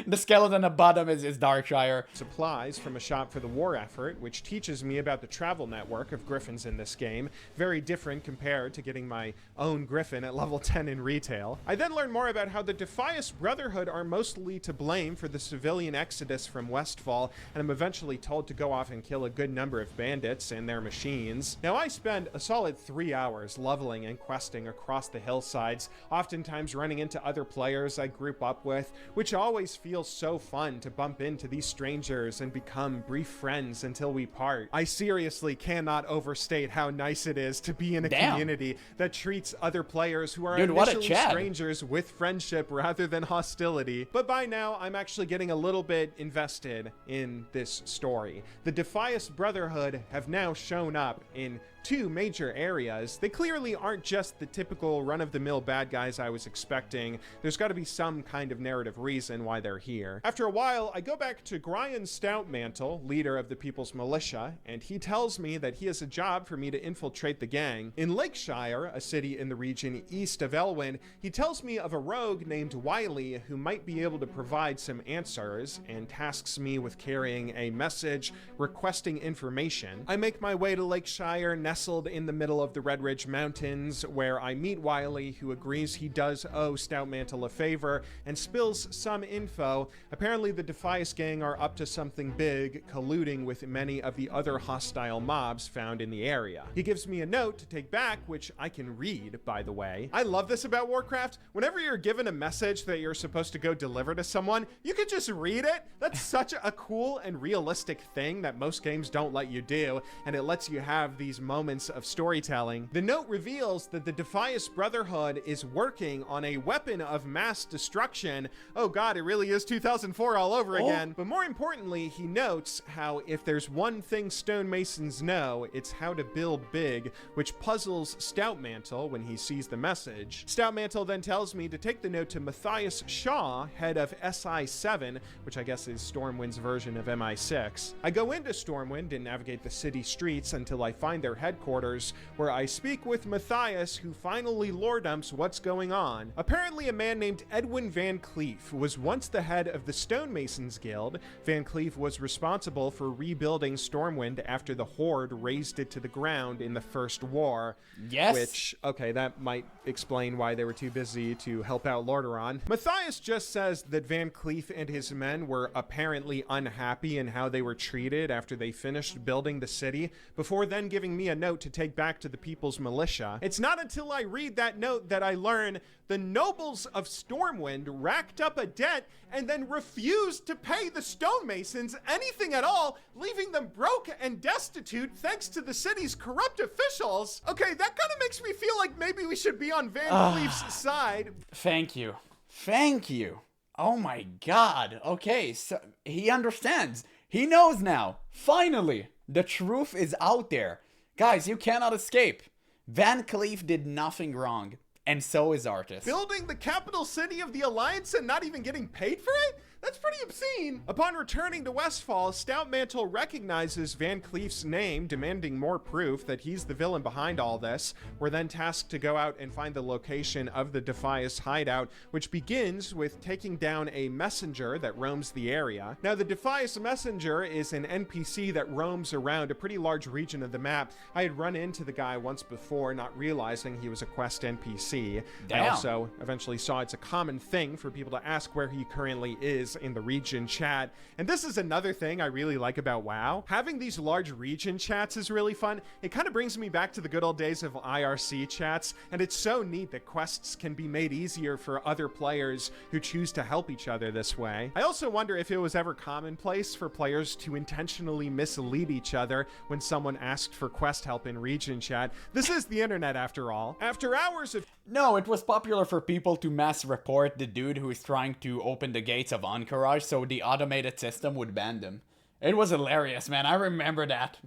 The skeleton at the bottom is Darkshire. Supplies from a shop for the war effort, which teaches me about the travel network of griffins in this game. Very different compared to getting my own griffin at level 10 in retail. I then learn more about how the Defias Brotherhood are mostly to blame for the civilian exodus from Westfall, and I'm eventually told to go off and kill a good number of bandits and their machines. Now, I spend a solid 3 hours leveling and questing across the hillsides, oftentimes running into other players I group up with, which always feels so fun to bump into these strangers and become brief friends until we part. I seriously cannot overstate how nice it is to be in a community that treats other players who are initially strangers with friendship rather than hostility. But by now, I'm actually getting a little bit invested in this story. The Defias Brotherhood have now shown up in 2 major areas. They clearly aren't just the typical run-of-the-mill bad guys I was expecting. There's got to be some kind of narrative reason why they're here. After a while, I go back to Gryan Stoutmantle, leader of the People's Militia, and he tells me that he has a job for me to infiltrate the gang. In Lakeshire, a city in the region east of Elwyn, he tells me of a rogue named Wiley who might be able to provide some answers, and tasks me with carrying a message requesting information. I make my way to Lakeshire, nestled in the middle of the Red Ridge Mountains, where I meet Wiley, who agrees he does owe Stoutmantle a favor and spills some info. Apparently the Defias gang are up to something big, colluding with many of the other hostile mobs found in the area. He gives me a note to take back, which I can read, by the way. I love this about Warcraft. Whenever you're given a message that you're supposed to go deliver to someone, you can just read it. That's such a cool and realistic thing that most games don't let you do, and it lets you have these moments of storytelling. The note reveals that the Defias Brotherhood is working on a weapon of mass destruction. Oh god, it really is 2004 all over again. But more importantly, he notes how if there's one thing stonemasons know, it's how to build big, which puzzles Stoutmantle when he sees the message. Stoutmantle then tells me to take the note to Matthias Shaw, head of SI7, which I guess is Stormwind's version of MI6. I go into Stormwind and navigate the city streets until I find their headquarters, where I speak with Matthias, who finally lore dumps what's going on. Apparently a man named Edwin Van Cleef was once the head of the Stonemasons Guild. Van Cleef was responsible for rebuilding Stormwind after the Horde razed it to the ground in the First War. Yes. Which, okay, that might explain why they were too busy to help out Lordaeron. Matthias just says that Van Cleef and his men were apparently unhappy in how they were treated after they finished building the city, before then giving me a note to take back to the people's militia. It's not until I read that note that I learn the nobles of Stormwind racked up a debt and then refused to pay the stonemasons anything at all, leaving them broke and destitute thanks to the city's corrupt officials. Okay, that kind of makes me feel like maybe we should be on Van Cleef's side. Thank you. Thank you. Oh my god. Okay, so he understands. He knows now. Finally, the truth is out there. Guys, you cannot escape. Van Cleef did nothing wrong. And so is Artis. Building the capital city of the Alliance and not even getting paid for it? That's pretty obscene. Upon returning to Westfall, Stoutmantle recognizes Van Cleef's name, demanding more proof that he's the villain behind all this. We're then tasked to go out and find the location of the Defias hideout, which begins with taking down a messenger that roams the area. Now, the Defias messenger is an NPC that roams around a pretty large region of the map. I had run into the guy once before, not realizing he was a quest NPC. Damn. I also eventually saw it's a common thing for people to ask where he currently is in the region chat. And this is another thing I really like about WoW. Having these large region chats is really fun. It kind of brings me back to the good old days of IRC chats, and it's so neat that quests can be made easier for other players who choose to help each other this way. I also wonder if it was ever commonplace for players to intentionally mislead each other when someone asked for quest help in region chat. This is the internet after all. After hours of No, it was popular for people to mass report the dude who is trying to open the gates of Encourage so the automated system would ban them. It was hilarious, man. I remember that.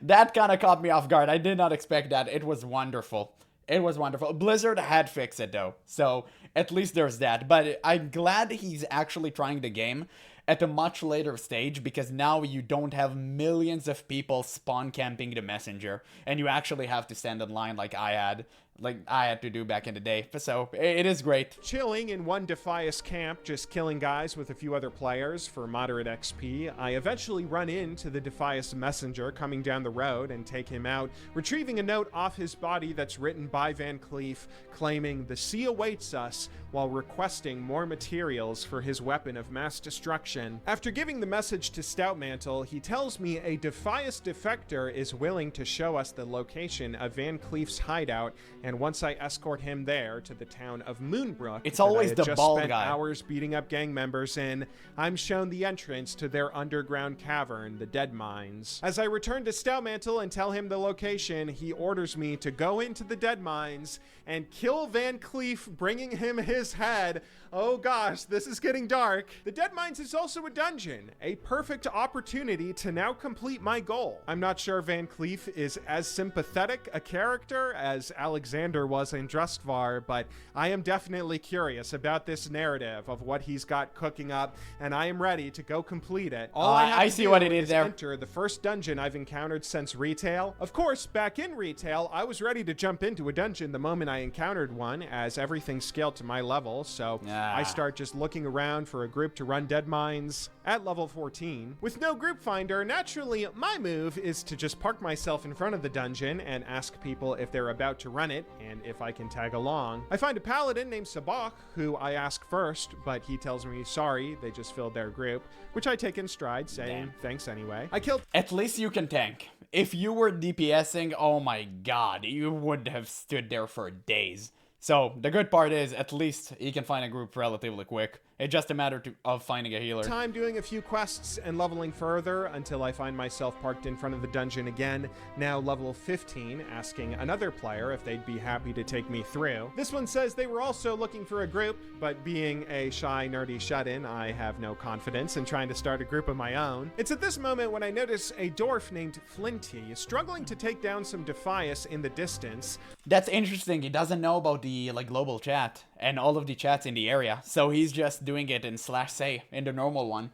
That kind of caught me off guard. I did not expect that. It was wonderful. It was wonderful. Blizzard had fixed it though, so at least there's that. But I'm glad he's actually trying the game at a much later stage, because now you don't have millions of people spawn camping the messenger, and you actually have to stand in line like I had to do back in the day. So it is great. Chilling in one Defias camp, just killing guys with a few other players for moderate XP, I eventually run into the Defias messenger coming down the road and take him out, retrieving a note off his body that's written by Van Cleef, claiming the sea awaits us, while requesting more materials for his weapon of mass destruction. After giving the message to Stoutmantle, he tells me a Defias defector is willing to show us the location of Van Cleef's hideout, and once I escort him there to the town of Moonbrook, It's always the bald spent guy. hours beating up gang members in, I'm shown the entrance to their underground cavern, the Dead Mines. As I return to Stoutmantle and tell him the location, he orders me to go into the Dead Mines and kill Van Cleef, bringing him his head. Oh gosh, this is getting dark. The Dead Mines is also a dungeon, a perfect opportunity to now complete my goal. I'm not sure Van Cleef is as sympathetic a character as Alexander was in Drustvar, but I am definitely curious about this narrative of what he's got cooking up, and I am ready to go complete it. All I have I to see do what it is is there. enter the first dungeon I've encountered since retail. Of course, back in retail, I was ready to jump into a dungeon the moment I encountered one, as everything scaled to my level, so I start just looking around for a group to run Dead Mines at level 14. With no group finder, naturally, my move is to just park myself in front of the dungeon and ask people if they're about to run it, and if I can tag along. I find a paladin named Sabak, who I ask first, but he tells me, sorry, they just filled their group, which I take in stride, saying thanks anyway. I killed At least you can tank. If you were DPSing, oh my god, you would have stood there for days. So the good part is, at least he can find a group relatively quick. It's just a matter of finding a healer. time doing a few quests and leveling further until I find myself parked in front of the dungeon again, now level 15, asking another player if they'd be happy to take me through. This one says they were also looking for a group, but being a shy, nerdy shut-in, I have no confidence in trying to start a group of my own. It's at this moment when I notice a dwarf named Flinty struggling to take down some Defias in the distance. That's interesting. He doesn't know about the global chat and all of the chats in the area, so he's just doing it in /say in the normal one.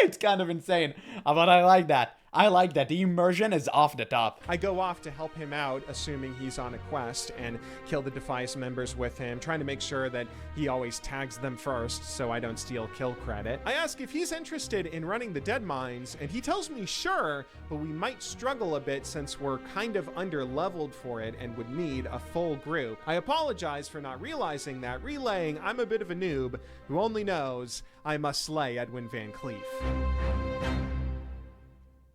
It's kind of insane, but I like that. I like that. The immersion is off the top. I go off to help him out, assuming he's on a quest, and kill the Defias members with him, trying to make sure that he always tags them first so I don't steal kill credit. I ask if he's interested in running the Dead Mines, and he tells me sure, but we might struggle a bit since we're kind of under-leveled for it and would need a full group. I apologize for not realizing that, relaying I'm a bit of a noob who only knows I must slay Edwin Van Cleef.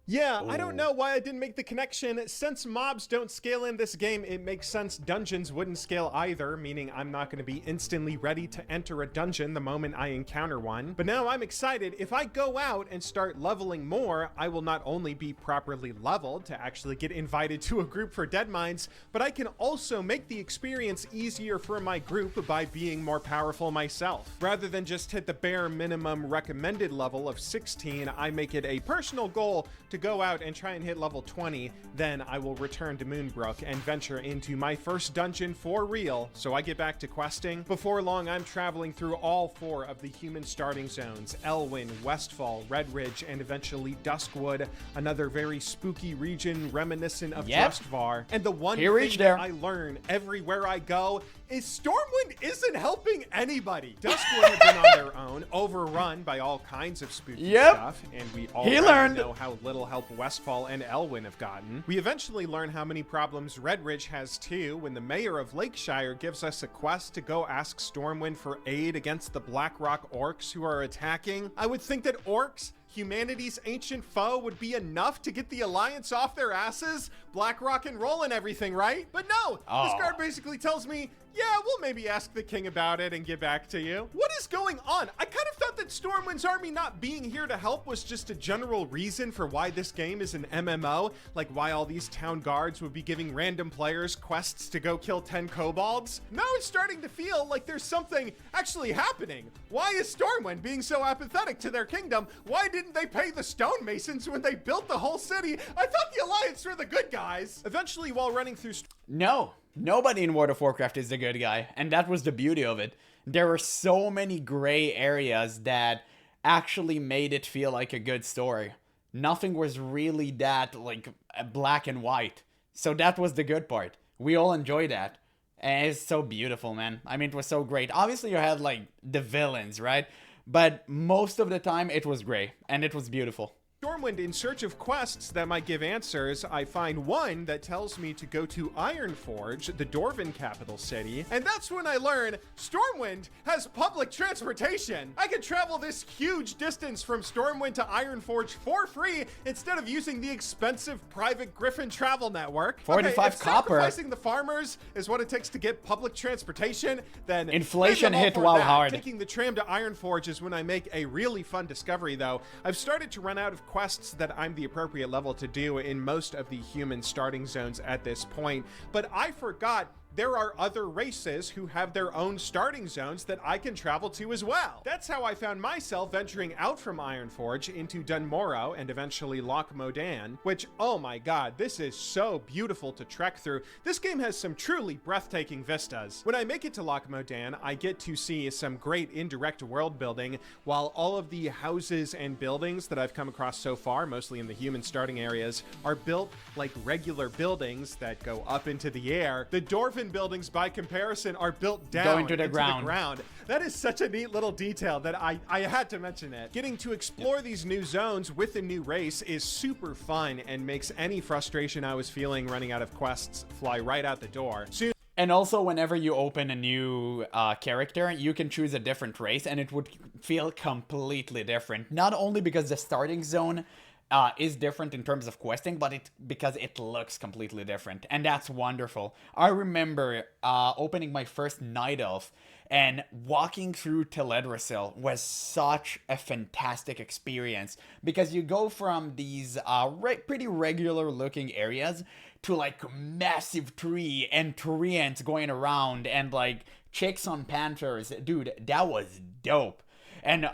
Yeah, I don't know why I didn't make the connection. Since mobs don't scale in this game, it makes sense dungeons wouldn't scale either, meaning I'm not going to be instantly ready to enter a dungeon the moment I encounter one. But now I'm excited. If I go out and start leveling more, I will not only be properly leveled to actually get invited to a group for Dead Mines, but I can also make the experience easier for my group by being more powerful myself. Rather than just hit the bare minimum recommended level of 16, I make it a personal goal to go out and try and hit level 20, then I will return to Moonbrook and venture into my first dungeon for real, so I get back to questing. Before long, I'm traveling through all 4 of the human starting zones: Elwyn, Westfall, Redridge, and eventually Duskwood, another very spooky region reminiscent of Justvar. And the one thing that I learn everywhere I go is Stormwind isn't helping anybody. Duskwood had been on their own, overrun by all kinds of spooky stuff, and we already know how little help Westfall and Elwyn have gotten. We eventually learn how many problems Redridge has too when the mayor of Lakeshire gives us a quest to go ask Stormwind for aid against the Blackrock orcs who are attacking. I would think that orcs, humanity's ancient foe, would be enough to get the Alliance off their asses, Blackrock and roll and everything, right? But no, this card basically tells me, yeah, we'll maybe ask the king about it and get back to you. What is going on? I kind of thought that Stormwind's army not being here to help was just a general reason for why this game is an MMO, like why all these town guards would be giving random players quests to go kill 10 kobolds. Now it's starting to feel like there's something actually happening. Why is Stormwind being so apathetic to their kingdom? Why didn't they pay the stonemasons when they built the whole city? I thought the Alliance were the good guys. Eventually, while running through... No. Nobody in World of Warcraft is the good guy, and that was the beauty of it. There were so many gray areas that actually made it feel like a good story. Nothing was really that, like, black and white. So that was the good part. We all enjoyed that. And it's so beautiful, man. I mean, it was so great. Obviously, you had, like, the villains, right? But most of the time, it was gray, and it was beautiful. Stormwind in search of quests that might give answers. I find one that tells me to go to Ironforge, the Dwarven capital city, and that's when I learn Stormwind has public transportation. I can travel this huge distance from Stormwind to Ironforge for free instead of using the expensive private Griffin travel network. 45 if copper. Sacrificing the farmers is what it takes to get public transportation, then inflation hit WoW hard. Taking the tram to Ironforge is when I make a really fun discovery, though. I've started to run out of quests that I'm the appropriate level to do in most of the human starting zones at this point, but I forgot there are other races who have their own starting zones that I can travel to as well. That's how I found myself venturing out from Ironforge into Dunmorrow and eventually Loch Modan, which, oh my god, this is so beautiful to trek through. This game has some truly breathtaking vistas. When I make it to Loch Modan, I get to see some great indirect world building, while all of the houses and buildings that I've come across so far, mostly in the human starting areas, are built like regular buildings that go up into the air. The Dwarven buildings, by comparison, are built down into the ground. That is such a neat little detail that I had to mention it. Getting to explore these new zones with a new race is super fun and makes any frustration I was feeling running out of quests fly right out the door. And also, whenever you open a new character, you can choose a different race, and it would feel completely different. Not only because the starting zone is different in terms of questing, but because it looks completely different, and that's wonderful. I remember opening my first Night Elf, and walking through Teledrisil was such a fantastic experience, because you go from these pretty regular looking areas to like massive tree and treants going around and like chicks on panthers. Dude, that was dope. And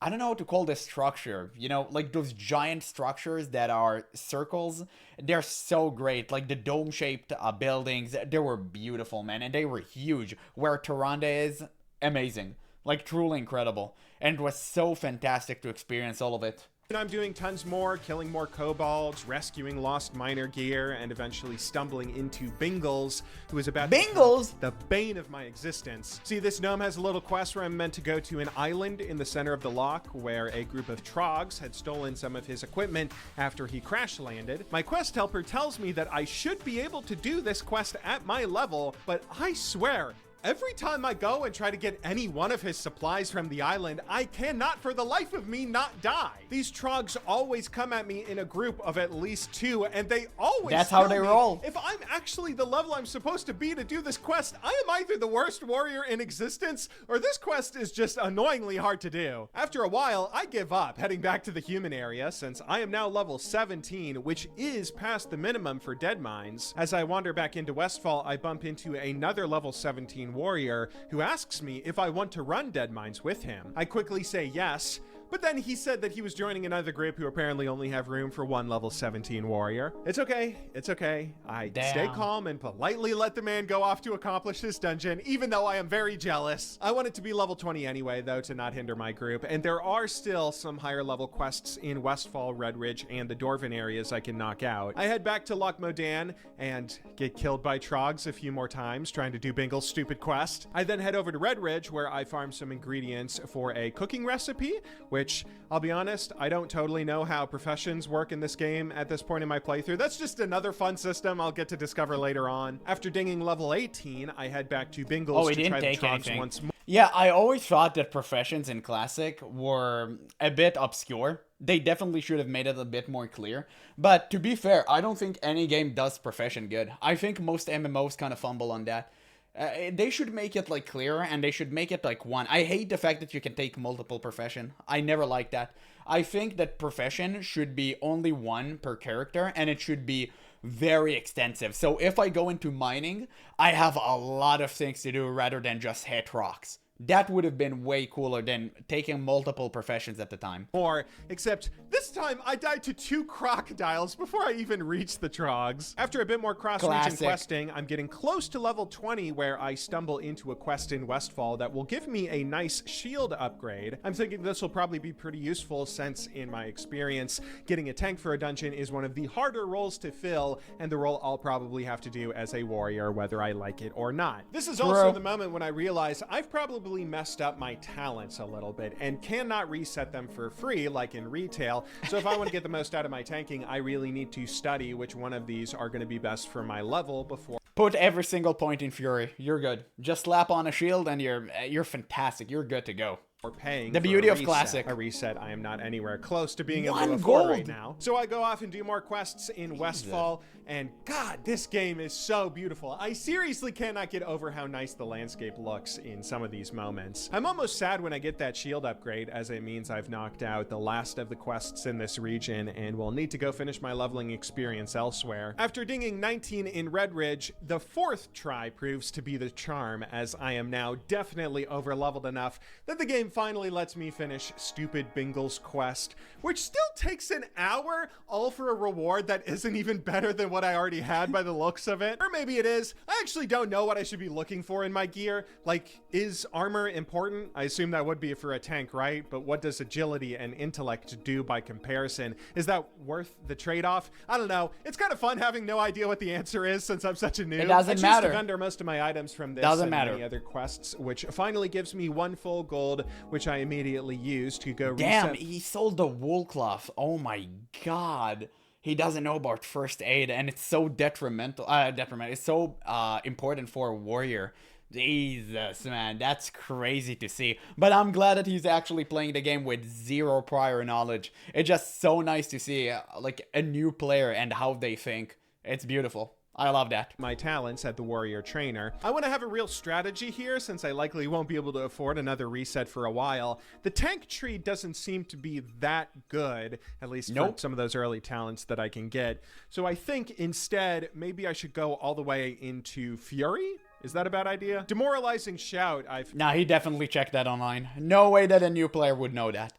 I don't know how to call this structure, you know, like those giant structures that are circles, they're so great. Like the dome-shaped buildings, they were beautiful, man, and they were huge. Where Tyrande is, amazing, like truly incredible, and it was so fantastic to experience all of it. And I'm doing tons more, killing more kobolds, rescuing lost miner gear, and eventually stumbling into Bingles, who is about to become the bane of my existence. See, this gnome has a little quest where I'm meant to go to an island in the center of the loch where a group of trogs had stolen some of his equipment after he crash landed. My quest helper tells me that I should be able to do this quest at my level, but I swear, Every time I go and try to get any one of his supplies from the island, I cannot for the life of me not die. These trogs always come at me in a group of at least 2, and they always That's how tell they me roll. if I'm actually the level I'm supposed to be to do this quest, I am either the worst warrior in existence, or this quest is just annoyingly hard to do. After a while, I give up, heading back to the human area, since I am now level 17, which is past the minimum for dead mines. As I wander back into Westfall, I bump into another level 17 warrior who asks me if I want to run dead mines with him. I quickly say yes, but then he said that he was joining another group who apparently only have room for one level 17 warrior. It's okay. It's okay. I stay calm and politely let the man go off to accomplish his dungeon, even though I am very jealous. I want it to be level 20 anyway, though, to not hinder my group. And there are still some higher level quests in Westfall, Red Ridge, and the Dwarven areas I can knock out. I head back to Loch Modan and get killed by trogs a few more times trying to do Bingle's stupid quest. I then head over to Red Ridge, where I farm some ingredients for a cooking recipe, which, I'll be honest, I don't totally know how professions work in this game at this point in my playthrough. That's just another fun system I'll get to discover later on. After dinging level 18, I head back to Bingle's to try the trogs once more. Yeah, I always thought that professions in Classic were a bit obscure. They definitely should have made it a bit more clear. But to be fair, I don't think any game does profession good. I think most MMOs kind of fumble on that. They should make it like clearer, and they should make it like one. I hate the fact that you can take multiple profession. I never like that. I think that profession should be only one per character, and it should be very extensive. So if I go into mining, I have a lot of things to do rather than just hit rocks. That would have been way cooler than taking multiple professions at the time. More, except this time I died to 2 crocodiles before I even reached the trogs. After a bit more cross-region questing, I'm getting close to level 20, where I stumble into a quest in Westfall that will give me a nice shield upgrade. I'm thinking this will probably be pretty useful since, in my experience, getting a tank for a dungeon is one of the harder roles to fill, and the role I'll probably have to do as a warrior, whether I like it or not. This is also the moment when I realize I've probably messed up my talents a little bit and cannot reset them for free like in retail. So if I want to get the most out of my tanking, I really need to study which one of these are going to be best for my level before. Put every single point in Fury. You're good. Just slap on a shield and you're fantastic. You're good to go. Or paying the beauty of Classic. A reset I am not anywhere close to being able to afford right now. So I go off and do more quests in Westfall, and God, this game is so beautiful. I seriously cannot get over how nice the landscape looks in some of these moments. I'm almost sad when I get that shield upgrade, as it means I've knocked out the last of the quests in this region and will need to go finish my leveling experience elsewhere. After dinging 19 in Red Ridge, the 4th try proves to be the charm, as I am now definitely over-leveled enough that the game finally lets me finish stupid Bingle's quest, which still takes an hour, all for a reward that isn't even better than what I already had by the looks of it. Or maybe it is. I actually don't know what I should be looking for in my gear. Like, is armor important? I assume that would be for a tank, right? But what does agility and intellect do by comparison? Is that worth the trade-off? I don't know. It's kind of fun having no idea what the answer is since I'm such a noob. It doesn't matter. I choose to vendor most of my items from this and many other quests, which finally gives me 1 full gold, which I immediately use to go reset. Damn, he sold the wool cloth. Oh my god. He doesn't know about first aid, and it's so detrimental. It's so important for a warrior. Jesus, man, that's crazy to see. But I'm glad that he's actually playing the game with 0 prior knowledge. It's just so nice to see like a new player and how they think. It's beautiful. I love that. My talents at the warrior trainer. I want to have a real strategy here since I likely won't be able to afford another reset for a while. The tank tree doesn't seem to be that good, at least for some of those early talents that I can get. So I think instead, maybe I should go all the way into Fury? Is that a bad idea? Demoralizing Shout. Nah, he definitely checked that online. No way that a new player would know that.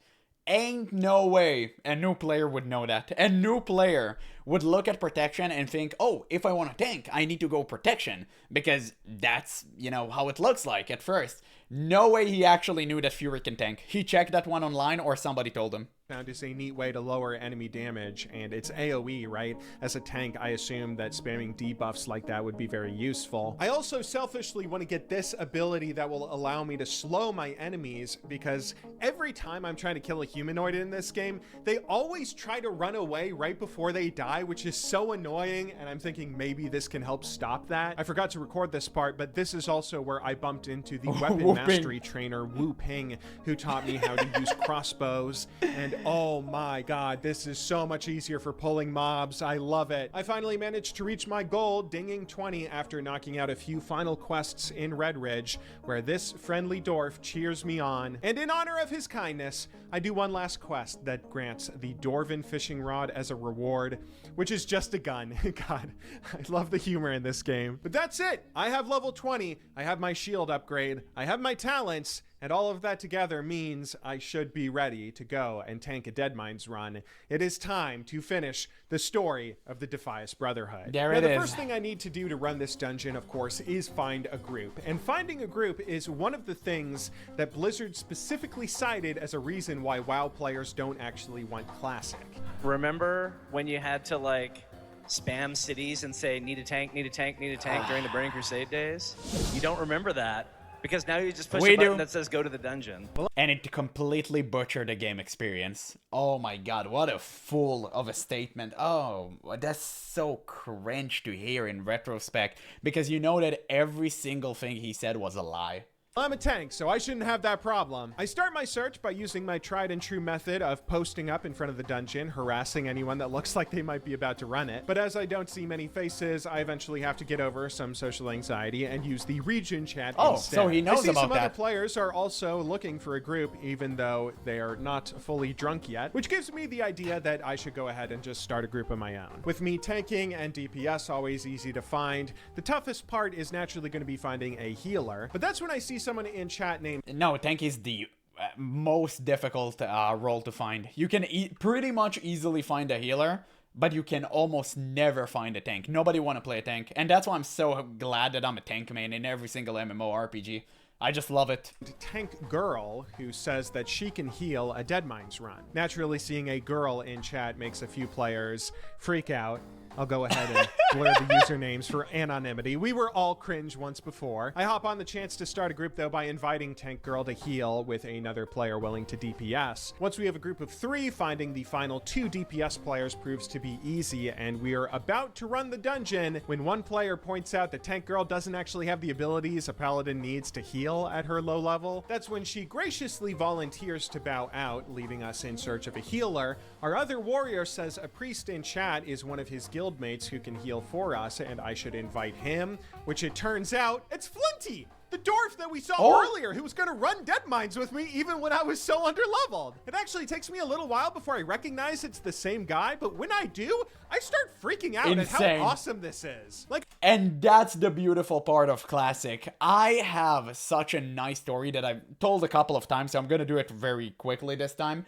Ain't no way a new player would know that. A new player would look at protection and think, oh, if I want a tank, I need to go protection. Because that's, you know, how it looks like at first. No way he actually knew that Fury can tank. He checked that one online or somebody told him. found is a neat way to lower enemy damage, and it's AoE, right? As a tank, I assume that spamming debuffs like that would be very useful. I also selfishly want to get this ability that will allow me to slow my enemies, because every time I'm trying to kill a humanoid in this game, they always try to run away right before they die, which is so annoying, and I'm thinking maybe this can help stop that. I forgot to record this part, but this is also where I bumped into the weapon mastery trainer, Wu Ping, who taught me how to use crossbows, and oh my god, this is so much easier for pulling mobs. I love it. I finally managed to reach my goal, dinging 20 after knocking out a few final quests in Red Ridge, where this friendly dwarf cheers me on. And in honor of his kindness, I do one last quest that grants the Dwarven fishing rod as a reward, which is just a gun. God, I love the humor in this game. But that's it. I have level 20. I have my shield upgrade. I have my talents. And all of that together means I should be ready to go and tank a Deadmines run. It is time to finish the story of the Defias Brotherhood. The first thing I need to do to run this dungeon, of course, is find a group. And finding a group is one of the things that Blizzard specifically cited as a reason why WoW players don't actually want Classic. Remember when you had to, like, spam cities and say, need a tank, need a tank, need a tank during the Burning Crusade days? You don't remember that. Because now you just push a button that says go to the dungeon. And it completely butchered the game experience. Oh my god, what a fool of a statement. Oh, that's so cringe to hear in retrospect. Because you know that every single thing he said was a lie. I'm a tank, so I shouldn't have that problem. I start my search by using my tried and true method of posting up in front of the dungeon, harassing anyone that looks like they might be about to run it. But as I don't see many faces, I eventually have to get over some social anxiety and use the region chat instead. So he knows about that. I see some other players are also looking for a group, even though they are not fully drunk yet, which gives me the idea that I should go ahead and just start a group of my own. With me tanking and DPS always easy to find, the toughest part is naturally going to be finding a healer. But that's when I see someone in chat named... No, tank is the most difficult role to find. You can pretty much easily find a healer, but you can almost never find a tank. Nobody want to play a tank, and that's why I'm so glad that I'm a tank main in every single MMORPG. I just love it. Tank girl who says that she can heal a Deadmines run. Naturally, seeing a girl in chat makes a few players freak out. I'll go ahead and blur the usernames for anonymity. We were all cringe once before. I hop on the chance to start a group, though, by inviting Tank Girl to heal with another player willing to DPS. Once we have a group of 3, finding the final 2 DPS players proves to be easy, and we are about to run the dungeon when one player points out that Tank Girl doesn't actually have the abilities a paladin needs to heal at her low level. That's when she graciously volunteers to bow out, leaving us in search of a healer. Our other warrior says a priest in chat is one of his guildmates who can heal for us, and I should invite him, which it turns out it's Flinty, the dwarf that we saw earlier, who was going to run Deadmines with me even when I was so underleveled. It actually takes me a little while before I recognize it's the same guy, but when I do, I start freaking out at how awesome this is. And that's the beautiful part of Classic. I have such a nice story that I've told a couple of times, so I'm going to do it very quickly this time.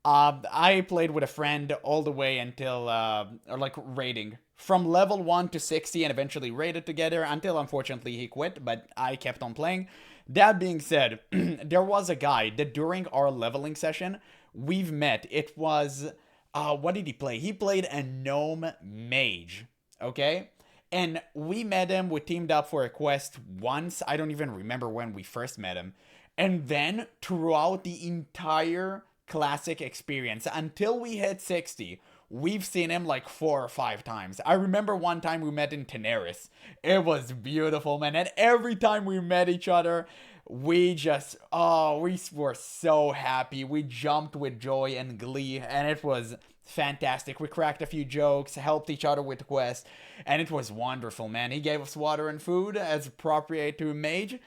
I played with a friend all the way until, raiding. From level 1 to 60 and eventually raided together until unfortunately he quit, but I kept on playing. That being said, there was a guy that during our leveling session, we've met. It was, what did he play? He played a gnome mage, okay? And we met him, we teamed up for a quest once. I don't even remember when we first met him. And then throughout the entire Classic experience until we hit 60, we've seen him like 4 or 5 times. I remember one time we met in Teneris. It was beautiful, man. And every time we met each other, we just, we were so happy. We jumped with joy and glee, and it was fantastic. We cracked a few jokes, helped each other with the quest, and it was wonderful, man. He gave us water and food as appropriate to a mage.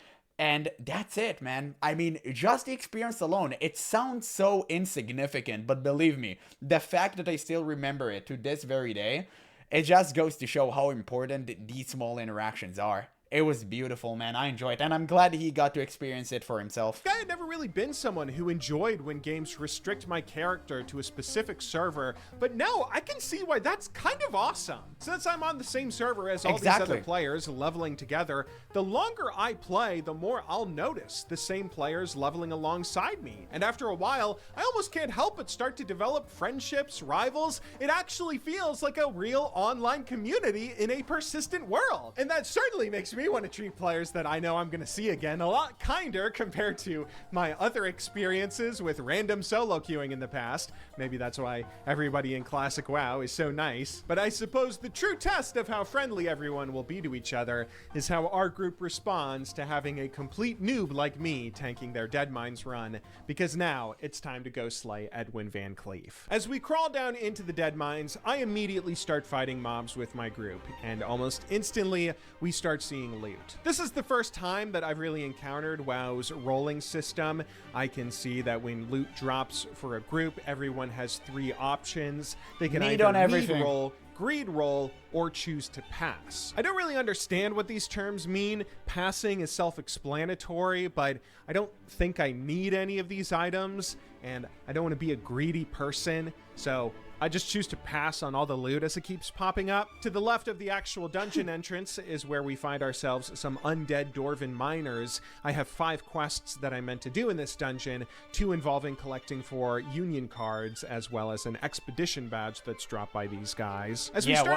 And that's it, man. I mean, just the experience alone, it sounds so insignificant, but believe me, the fact that I still remember it to this very day, it just goes to show how important these small interactions are. It was beautiful, man. I enjoyed it, and I'm glad he got to experience it for himself. I had never really been someone who enjoyed when games restrict my character to a specific server, but now I can see why that's kind of awesome. Since I'm on the same server as all these other players leveling together, the longer I play, the more I'll notice the same players leveling alongside me. And after a while, I almost can't help but start to develop friendships, rivals. It actually feels like a real online community in a persistent world. And that certainly makes me want to treat players that I know I'm going to see again a lot kinder compared to my other experiences with random solo queuing in the past. Maybe that's why everybody in Classic WoW is so nice. But I suppose the true test of how friendly everyone will be to each other is how our group responds to having a complete noob like me tanking their Deadmines run, because now it's time to go slay Edwin Van Cleef. As we crawl down into the Deadmines, I immediately start fighting mobs with my group, and almost instantly we start seeing loot. This is the first time that I've really encountered WoW's rolling system. I can see that when loot drops for a group, everyone has 3 options. They can either need roll, greed roll, or choose to pass. I don't really understand what these terms mean. Passing is self-explanatory, but I don't think I need any of these items, and I don't want to be a greedy person, so I just choose to pass on all the loot as it keeps popping up. To the left of the actual dungeon entrance is where we find ourselves some undead dwarven miners. I have 5 quests that I meant to do in this dungeon, 2 involving collecting for union cards, as well as an expedition badge that's dropped by these guys.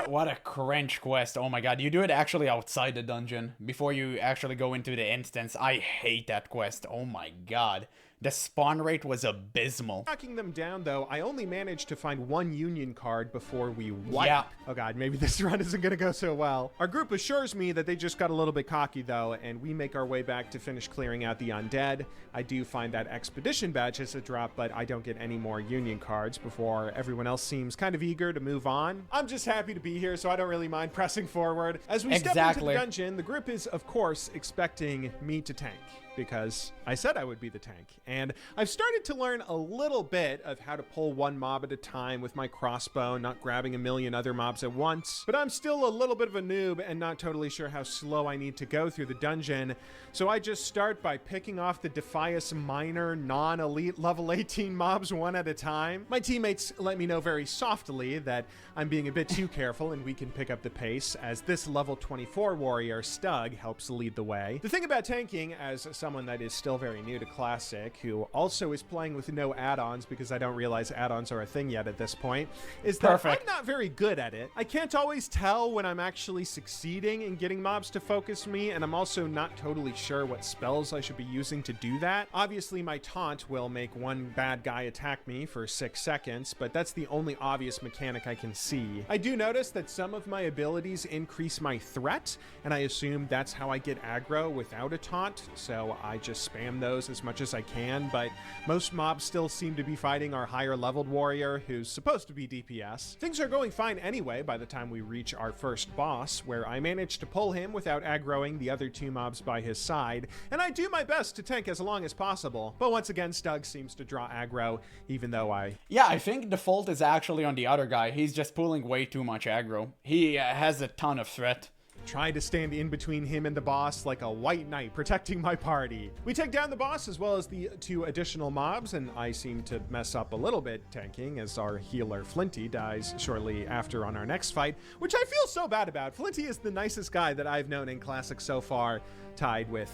What a cringe quest. Oh my god, you do it actually outside the dungeon before you actually go into the instance. I hate that quest. Oh my god. The spawn rate was abysmal. Knocking them down, though, I only managed to find 1 union card before we wipe. Yeah. Oh god, maybe this run isn't gonna go so well. Our group assures me that they just got a little bit cocky, though, and we make our way back to finish clearing out the undead. I do find that expedition badge as a drop, but I don't get any more union cards before everyone else seems kind of eager to move on. I'm just happy to be here, so I don't really mind pressing forward. As we step into the dungeon, the group is, of course, expecting me to tank, because I said I would be the tank. And I've started to learn a little bit of how to pull 1 mob at a time with my crossbow, not grabbing a million other mobs at once. But I'm still a little bit of a noob and not totally sure how slow I need to go through the dungeon. So I just start by picking off the Defias minor non-elite level 18 mobs one at a time. My teammates let me know very softly that I'm being a bit too careful and we can pick up the pace, as this level 24 warrior, Stug, helps lead the way. The thing about tanking, as someone that is still very new to Classic, who also is playing with no add-ons because I don't realize add-ons are a thing yet at this point, is that I'm not very good at it. I can't always tell when I'm actually succeeding in getting mobs to focus me, and I'm also not totally sure what spells I should be using to do that. Obviously, my taunt will make one bad guy attack me for 6 seconds, but that's the only obvious mechanic I can see. I do notice that some of my abilities increase my threat, and I assume that's how I get aggro without a taunt, so I just spam those as much as I can, but most mobs still seem to be fighting our higher leveled warrior, who's supposed to be DPS. Things are going fine anyway by the time we reach our first boss, where I manage to pull him without aggroing the other 2 mobs by his side, and I do my best to tank as long as possible. But once again, Stug seems to draw aggro, even though I think the fault is actually on the other guy. He's just pulling way too much aggro. He has a ton of threat. Try to stand in between him and the boss like a white knight protecting my party. We take down the boss as well as the 2 additional mobs, and I seem to mess up a little bit tanking as our healer Flinty dies shortly after on our next fight, which I feel so bad about. Flinty is the nicest guy that I've known in Classic so far, tied with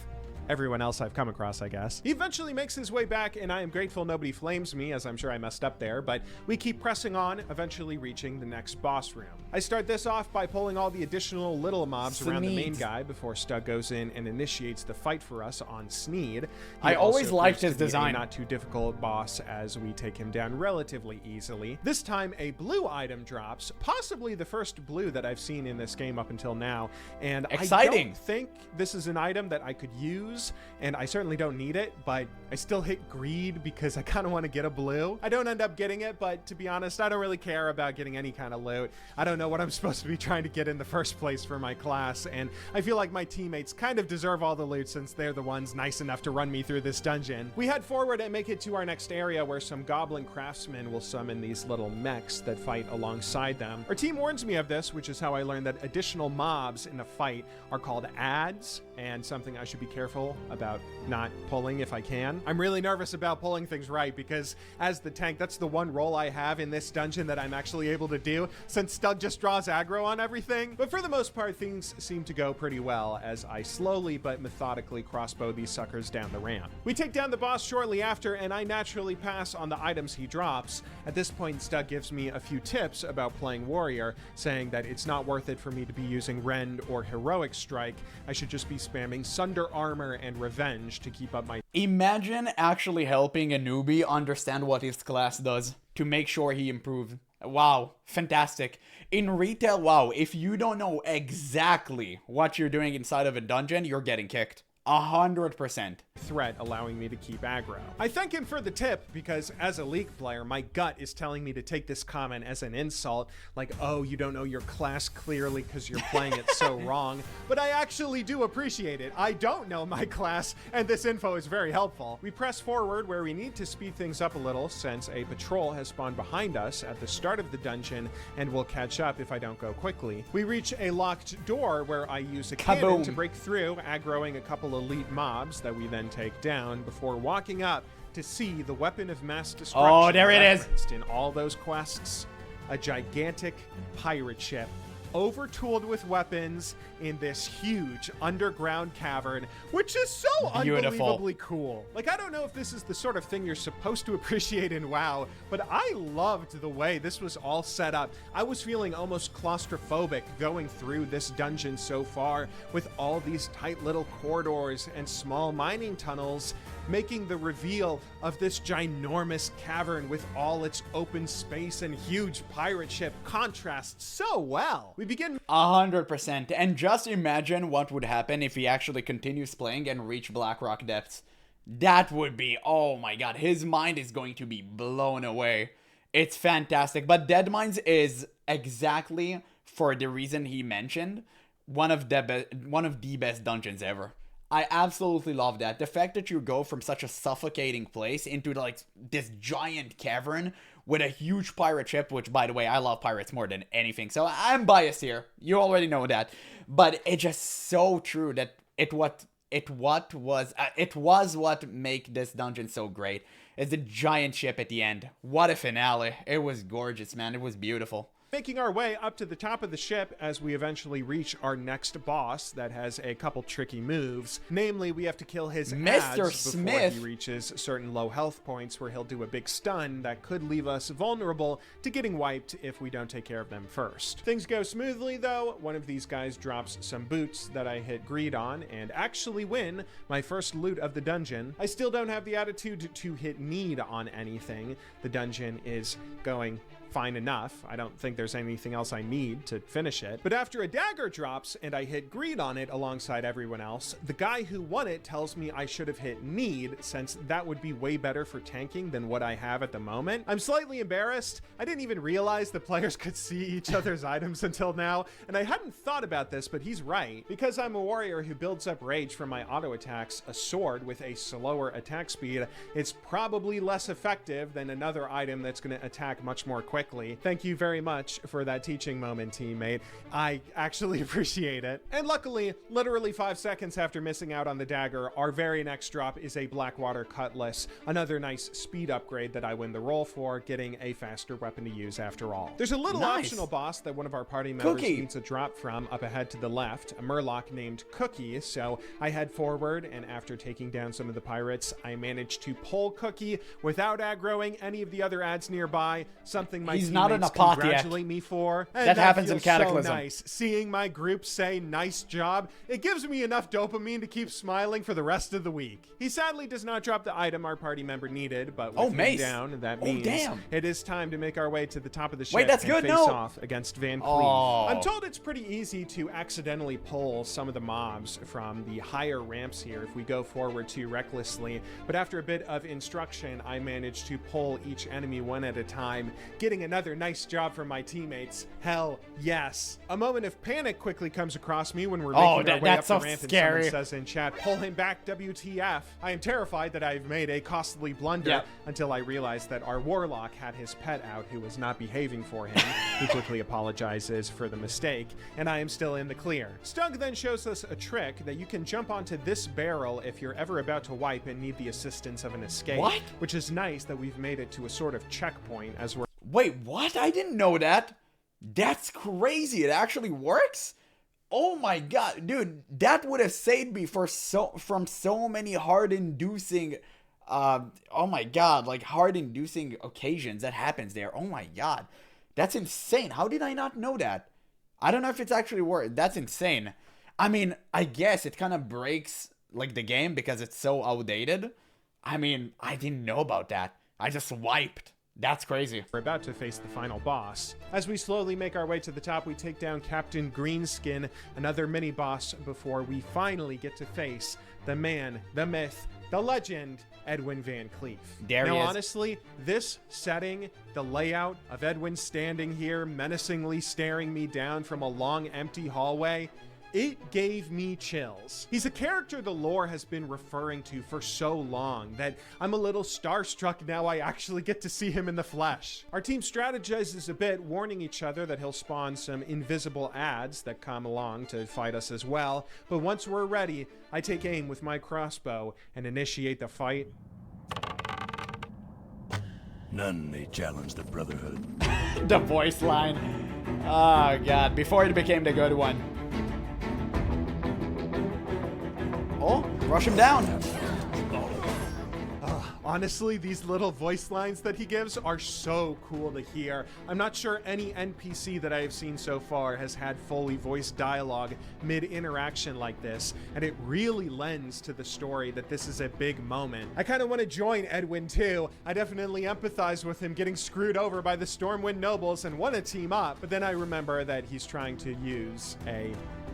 everyone else I've come across, I guess. He eventually makes his way back, and I am grateful nobody flames me, as I'm sure I messed up there, but we keep pressing on, eventually reaching the next boss room. I start this off by pulling all the additional little mobs around the main guy before Stug goes in and initiates the fight for us on Sneed. I always liked his design. Not too difficult boss as we take him down relatively easily. This time a blue item drops, possibly the first blue that I've seen in this game up until now, and I don't think this is an item that I could use moves, and I certainly don't need it, but I still hit greed because I kind of want to get a blue. I don't end up getting it, but to be honest, I don't really care about getting any kind of loot. I don't know what I'm supposed to be trying to get in the first place for my class, and I feel like my teammates kind of deserve all the loot since they're the ones nice enough to run me through this dungeon. We head forward and make it to our next area where some goblin craftsmen will summon these little mechs that fight alongside them. Our team warns me of this, which is how I learned that additional mobs in a fight are called adds, and something I should be careful about not pulling if I can. I'm really nervous about pulling things right because as the tank, that's the one role I have in this dungeon that I'm actually able to do since Stug just draws aggro on everything. But for the most part, things seem to go pretty well as I slowly but methodically crossbow these suckers down the ramp. We take down the boss shortly after, and I naturally pass on the items he drops. At this point, Stug gives me a few tips about playing warrior, saying that it's not worth it for me to be using rend or heroic strike. I should just be spamming sunder armor and revenge to keep up my... Imagine actually helping a newbie understand what his class does to make sure he improves. Wow, fantastic. In retail, wow, if you don't know exactly what you're doing inside of a dungeon, you're getting kicked. 100%. Threat allowing me to keep aggro. I thank him for the tip because as a League player, my gut is telling me to take this comment as an insult, like, oh, you don't know your class clearly because you're playing it so wrong, but I actually do appreciate it. I don't know my class, and this info is very helpful. We press forward where we need to speed things up a little since a patrol has spawned behind us at the start of the dungeon and will catch up if I don't go quickly. We reach a locked door where I use a cannon to break through, aggroing a couple elite mobs that we then take down before walking up to see the weapon of mass destruction. Oh, there it is. In all those quests, a gigantic pirate ship overtooled with weapons in this huge underground cavern, which is so unbelievably cool. Like, I don't know if this is the sort of thing you're supposed to appreciate in WoW, but I loved the way this was all set up. I was feeling almost claustrophobic going through this dungeon so far with all these tight little corridors and small mining tunnels, making the reveal of this ginormous cavern with all its open space and huge pirate ship contrast so well. We begin 100%. And just imagine what would happen if he actually continues playing and reach Blackrock depths. That would be, oh my god, his mind is going to be blown away. It's fantastic. But Dead Mines is exactly for the reason he mentioned, one of the best dungeons ever. I absolutely love that. The fact that you go from such a suffocating place into like this giant cavern with a huge pirate ship, which by the way, I love pirates more than anything. So I'm biased here. You already know that. But it's just so true that it was what make this dungeon so great. It's the giant ship at the end. What a finale. It was gorgeous, man. It was beautiful. Making our way up to the top of the ship as we eventually reach our next boss that has a couple tricky moves. Namely, we have to kill his adds before he reaches certain low health points where he'll do a big stun that could leave us vulnerable to getting wiped if we don't take care of them first. Things go smoothly though. One of these guys drops some boots that I hit greed on and actually win my first loot of the dungeon. I still don't have the attitude to hit need on anything. The dungeon is going fine enough. I don't think there's anything else I need to finish it. But after a dagger drops and I hit greed on it alongside everyone else, the guy who won it tells me I should have hit need since that would be way better for tanking than what I have at the moment. I'm slightly embarrassed. I didn't even realize the players could see each other's items until now, and I hadn't thought about this, but he's right. Because I'm a warrior who builds up rage from my auto attacks, a sword with a slower attack speed, it's probably less effective than another item that's going to attack much more quickly. Thank you very much for that teaching moment, teammate. I actually appreciate it. And luckily, literally 5 seconds after missing out on the dagger, our very next drop is a Blackwater Cutlass, another nice speed upgrade that I win the roll for, getting a faster weapon to use after all. There's a little optional boss that one of our party members needs a drop from up ahead to the left, a Murloc named Cookie, so I head forward, and after taking down some of the pirates, I managed to pull Cookie without aggroing any of the other adds nearby, something my he's not in a teammates pot yet. congratulate me for. And That happens in feels Cataclysm. So nice. Seeing my group say nice job, it gives me enough dopamine to keep smiling for the rest of the week. He sadly does not drop the item our party member needed, but with me Mace. down, that Oh, means damn. it is time to make our way to the top of the ship Wait, that's and good. face No. off against Van Cleef. Oh. I'm told it's pretty easy to accidentally pull some of the mobs from the higher ramps here if we go forward too recklessly, but after a bit of instruction, I managed to pull each enemy one at a time, getting another nice job from my teammates. Hell yes. A moment of panic quickly comes across me when we're making our way up that's the so ramp scary. and someone says in chat, pull him back, WTF. I am terrified that I've made a costly blunder until I realized that our warlock had his pet out who was not behaving for him. He quickly apologizes for the mistake, and I am still in the clear. Stug then shows us a trick that you can jump onto this barrel if you're ever about to wipe and need the assistance of an escape. What? Which is nice that we've made it to a sort of checkpoint as we're Wait, what? I didn't know that. That's crazy. It actually works? Oh my god, dude, that would have saved me from so many heart-inducing oh my god, like heart-inducing occasions that happens there. Oh my god. That's insane. How did I not know that? I don't know if it's actually worked. That's insane. I mean, I guess it kind of breaks like the game because it's so outdated. I mean, I didn't know about that. I just wiped. That's crazy. We're about to face the final boss. As we slowly make our way to the top, we take down Captain Greenskin, another mini-boss, before we finally get to face the man, the myth, the legend, Edwin Van Cleef. There he now, is. honestly, this setting, the layout of Edwin standing here, menacingly staring me down from a long, empty hallway, it gave me chills. He's a character the lore has been referring to for so long that I'm a little starstruck now I actually get to see him in the flesh. Our team strategizes a bit, warning each other that he'll spawn some invisible ads that come along to fight us as well. But once we're ready, I take aim with my crossbow and initiate the fight. None may challenge the Brotherhood. The voice line. Oh god, before it became the good one. Oh, rush him down. Honestly, these little voice lines that he gives are so cool to hear. I'm not sure any NPC that I have seen so far has had fully voiced dialogue mid-interaction like this, and it really lends to the story that this is a big moment. I kind of want to join Edwin too. I definitely empathize with him getting screwed over by the Stormwind nobles and want to team up, but then I remember that he's trying to use a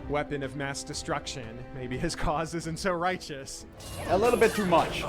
weapon of mass destruction. Maybe his cause isn't so righteous. A little bit too much.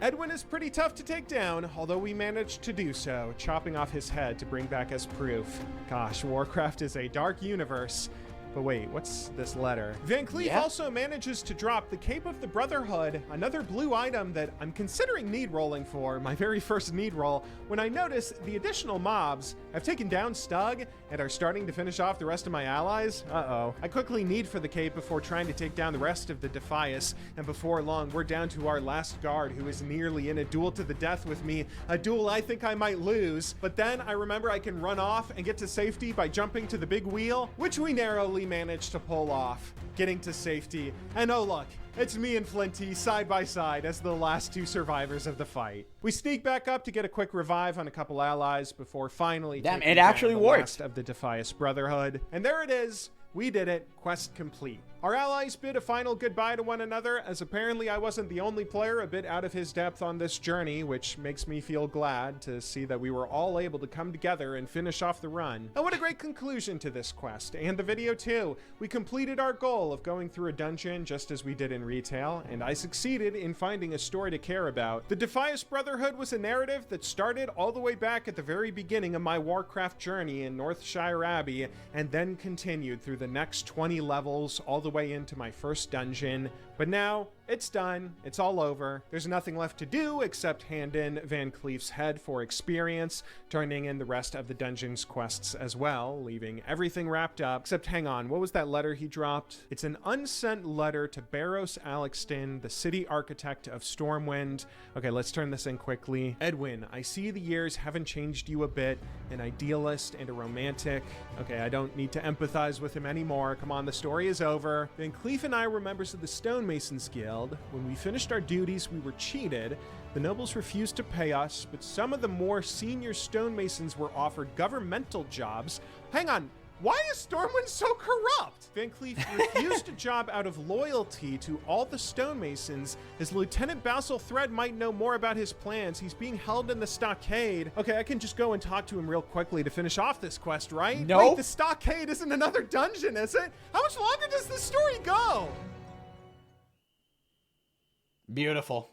Edwin is pretty tough to take down, although we managed to do so, chopping off his head to bring back as proof. Gosh, Warcraft is a dark universe. But wait, what's this letter? Van Cleef also manages to drop the Cape of the Brotherhood, another blue item that I'm considering need rolling for, my very first need roll, when I notice the additional mobs have taken down Stug and are starting to finish off the rest of my allies. Uh-oh. I quickly need for the Cape before trying to take down the rest of the Defias, and before long, we're down to our last guard who is nearly in a duel to the death with me, a duel I think I might lose, but then I remember I can run off and get to safety by jumping to the big wheel, which we narrowly managed to pull off, getting to safety. And oh look, it's me and Flinty side by side as the last two survivors of the fight. We sneak back up to get a quick revive on a couple allies before finally Damn, taking it actually down the worked. last of the Defias Brotherhood. And there it is. We did it. Quest complete. Our allies bid a final goodbye to one another, as apparently I wasn't the only player a bit out of his depth on this journey, which makes me feel glad to see that we were all able to come together and finish off the run. And what a great conclusion to this quest, and the video too. We completed our goal of going through a dungeon just as we did in retail, and I succeeded in finding a story to care about. The Defias Brotherhood was a narrative that started all the way back at the very beginning of my Warcraft journey in Northshire Abbey, and then continued through the next 20 levels all the way into my first dungeon. But now it's done. It's all over. There's nothing left to do except hand in Van Cleef's head for experience, turning in the rest of the dungeon's quests as well, leaving everything wrapped up. Except hang on, what was that letter he dropped? It's an unsent letter to Barros Alexton, the city architect of Stormwind. Okay, let's turn this in quickly. Edwin, I see the years haven't changed you a bit. An idealist and a romantic. Okay, I don't need to empathize with him anymore. Come on, the story is over. Van Cleef and I were members of the Stonemasons Guild, Guild. When we finished our duties, we were cheated. The nobles refused to pay us, but some of the more senior stonemasons were offered governmental jobs. Hang on, why is Stormwind so corrupt? Van Cleef refused a job out of loyalty to all the stonemasons, as Lieutenant Basil Thread might know more about his plans. He's being held in the stockade. Okay, I can just go and talk to him real quickly to finish off this quest, right? No. Wait, the stockade isn't another dungeon, is it? How much longer does this story go? Beautiful.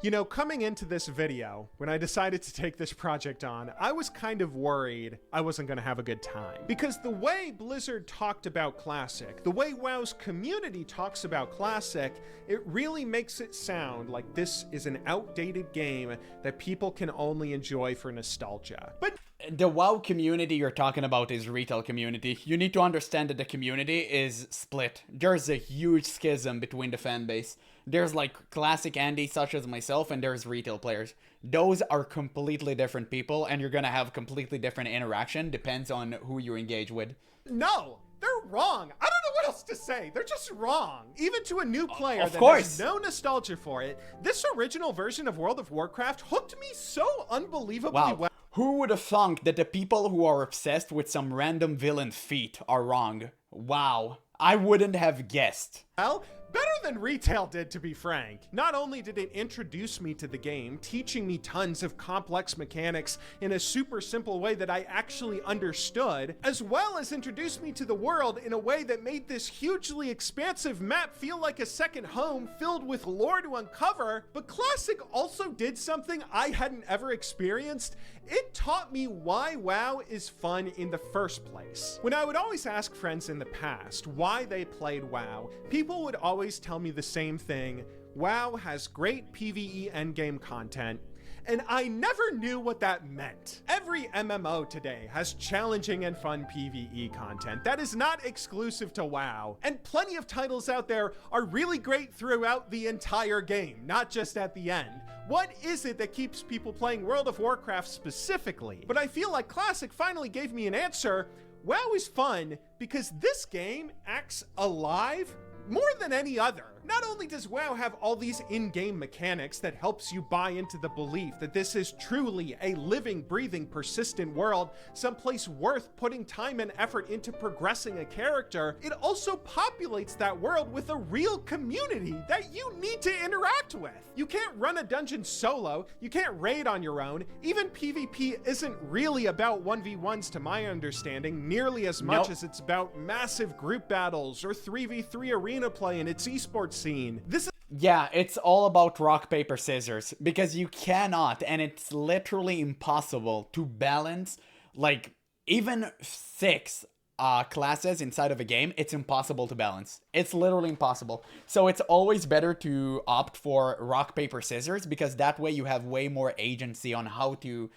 You know, coming into this video, when I decided to take this project on, I was kind of worried I wasn't going to have a good time. Because the way Blizzard talked about Classic, the way WoW's community talks about Classic, it really makes it sound like this is an outdated game that people can only enjoy for nostalgia. But the WoW community you're talking about is retail community. You need to understand that the community is split. There's a huge schism between the fan base. There's like classic Andy such as myself, and there's retail players. Those are completely different people, and you're gonna have completely different interaction, depends on who you engage with. no, they're wrong. I don't know what else to say. They're just wrong. Even to a new player Of that course. has no nostalgia for it, this original version of World of Warcraft hooked me so unbelievably well. Who would have thunk that the people who are obsessed with some random villain feat are wrong? Wow. I wouldn't have guessed. Well, better than retail did, to be frank. Not only did it introduce me to the game, teaching me tons of complex mechanics in a super simple way that I actually understood, as well as introduce me to the world in a way that made this hugely expansive map feel like a second home filled with lore to uncover, but Classic also did something I hadn't ever experienced. It taught me why WoW is fun in the first place. When I would always ask friends in the past why they played WoW, people would always tell me the same thing: WoW has great PvE endgame content. And I never knew what that meant. Every MMO today has challenging and fun PvE content. That is not exclusive to WoW. And plenty of titles out there are really great throughout the entire game, not just at the end. What is it that keeps people playing World of Warcraft specifically? But I feel like Classic finally gave me an answer. WoW is fun because this game acts alive more than any other. Not only does WoW have all these in-game mechanics that helps you buy into the belief that this is truly a living, breathing, persistent world, someplace worth putting time and effort into progressing a character, it also populates that world with a real community that you need to interact with. You can't run a dungeon solo, you can't raid on your own, even PvP isn't really about 1v1s to my understanding, nearly as much as it's about massive group battles or 3v3 arena play in its esports scene. Yeah, it's all about rock, paper, scissors, because you cannot, and it's literally impossible to balance, like, even 6 classes inside of a game. It's impossible to balance. It's literally impossible. So it's always better to opt for rock, paper, scissors, because that way you have way more agency on how to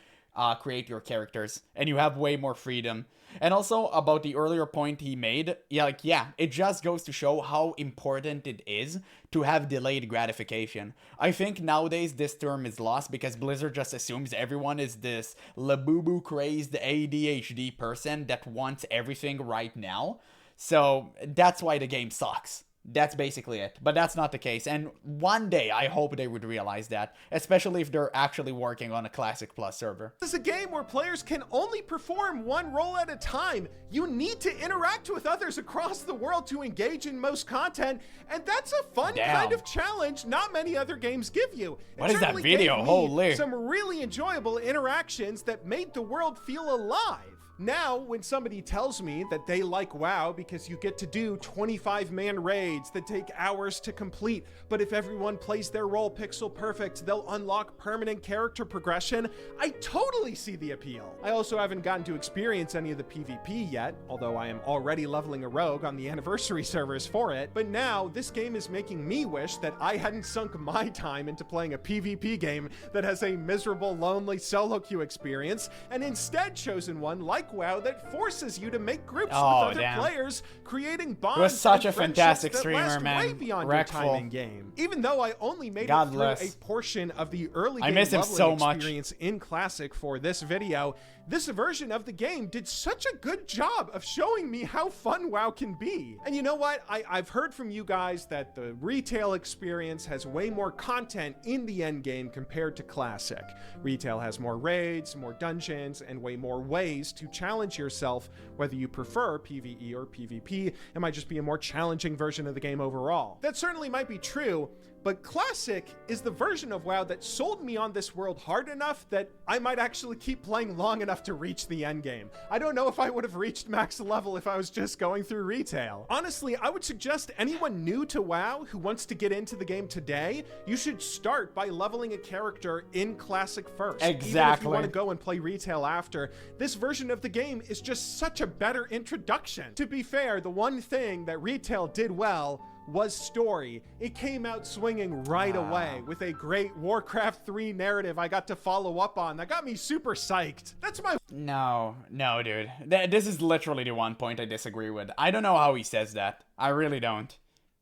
create your characters, and you have way more freedom. And also about the earlier point he made, it just goes to show how important it is to have delayed gratification. I think nowadays this term is lost because Blizzard just assumes everyone is this labubu crazed ADHD person that wants everything right now. So that's why the game sucks. That's basically it. But that's not the case. And one day, I hope they would realize that, especially if they're actually working on a Classic Plus server. This is a game where players can only perform one role at a time. You need to interact with others across the world to engage in most content, and that's a fun kind of challenge not many other games give you. What is that video? Holy. Some really enjoyable interactions that made the world feel alive. Now, when somebody tells me that they like WoW because you get to do 25-man raids that take hours to complete, but if everyone plays their role pixel perfect, they'll unlock permanent character progression, I totally see the appeal. I also haven't gotten to experience any of the PvP yet, although I am already leveling a rogue on the anniversary servers for it, but now this game is making me wish that I hadn't sunk my time into playing a PvP game that has a miserable, lonely solo queue experience, and instead chosen one like like WoW that forces you to make groups Oh, with other damn. players, creating bonds. He was such and a fantastic friendships that streamer, last man. way beyond Wreckful. your time in game. Even though I only made God it through bless. a portion of the early I game miss him leveling so much. experience in Classic for this video, this version of the game did such a good job of showing me how fun WoW can be. And you know what? I've heard from you guys that the retail experience has way more content in the end game compared to Classic. Retail has more raids, more dungeons, and way more ways to challenge yourself, whether you prefer PvE or PvP. It might just be a more challenging version of the game overall. That certainly might be true, but Classic is the version of WoW that sold me on this world hard enough that I might actually keep playing long enough to reach the end game. I don't know if I would have reached max level if I was just going through retail. Honestly, I would suggest anyone new to WoW who wants to get into the game today, you should start by leveling a character in Classic first. Exactly. Even if you want to go and play retail after, this version of the game is just such a better introduction. To be fair, the one thing that retail did well was story. It came out swinging right away with a great Warcraft 3 narrative I got to follow up on. That got me super psyched. That's my... No, dude. This is literally the one point I disagree with. I don't know how he says that. I really don't.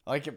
Like,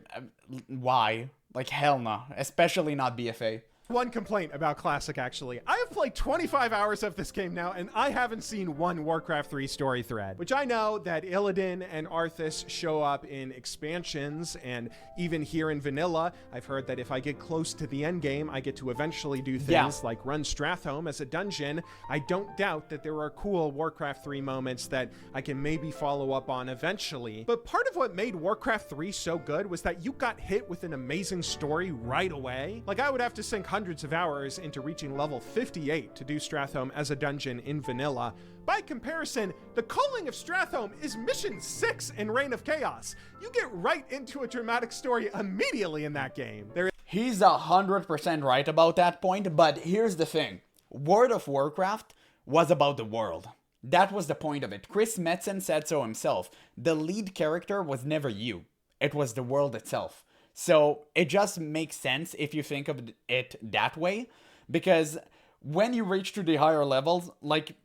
why? Like, hell no. Especially not BFA. One complaint about Classic, actually. I have played 25 hours of this game now, and I haven't seen one Warcraft 3 story thread, which I know that Illidan and Arthas show up in expansions, and even here in vanilla, I've heard that if I get close to the end game, I get to eventually do things like run Stratholme as a dungeon. I don't doubt that there are cool Warcraft 3 moments that I can maybe follow up on eventually. But part of what made Warcraft 3 so good was that you got hit with an amazing story right away. Like, I would have to sink hundreds of hours into reaching level 58 to do Stratholme as a dungeon in vanilla. By comparison, the Calling of Stratholme is mission 6 in Reign of Chaos. You get right into a dramatic story immediately in that game. He's 100% right about that point, but here's the thing. World of Warcraft was about the world. That was the point of it. Chris Metzen said so himself. The lead character was never you. It was the world itself. So it just makes sense if you think of it that way, because when you reach to the higher levels, like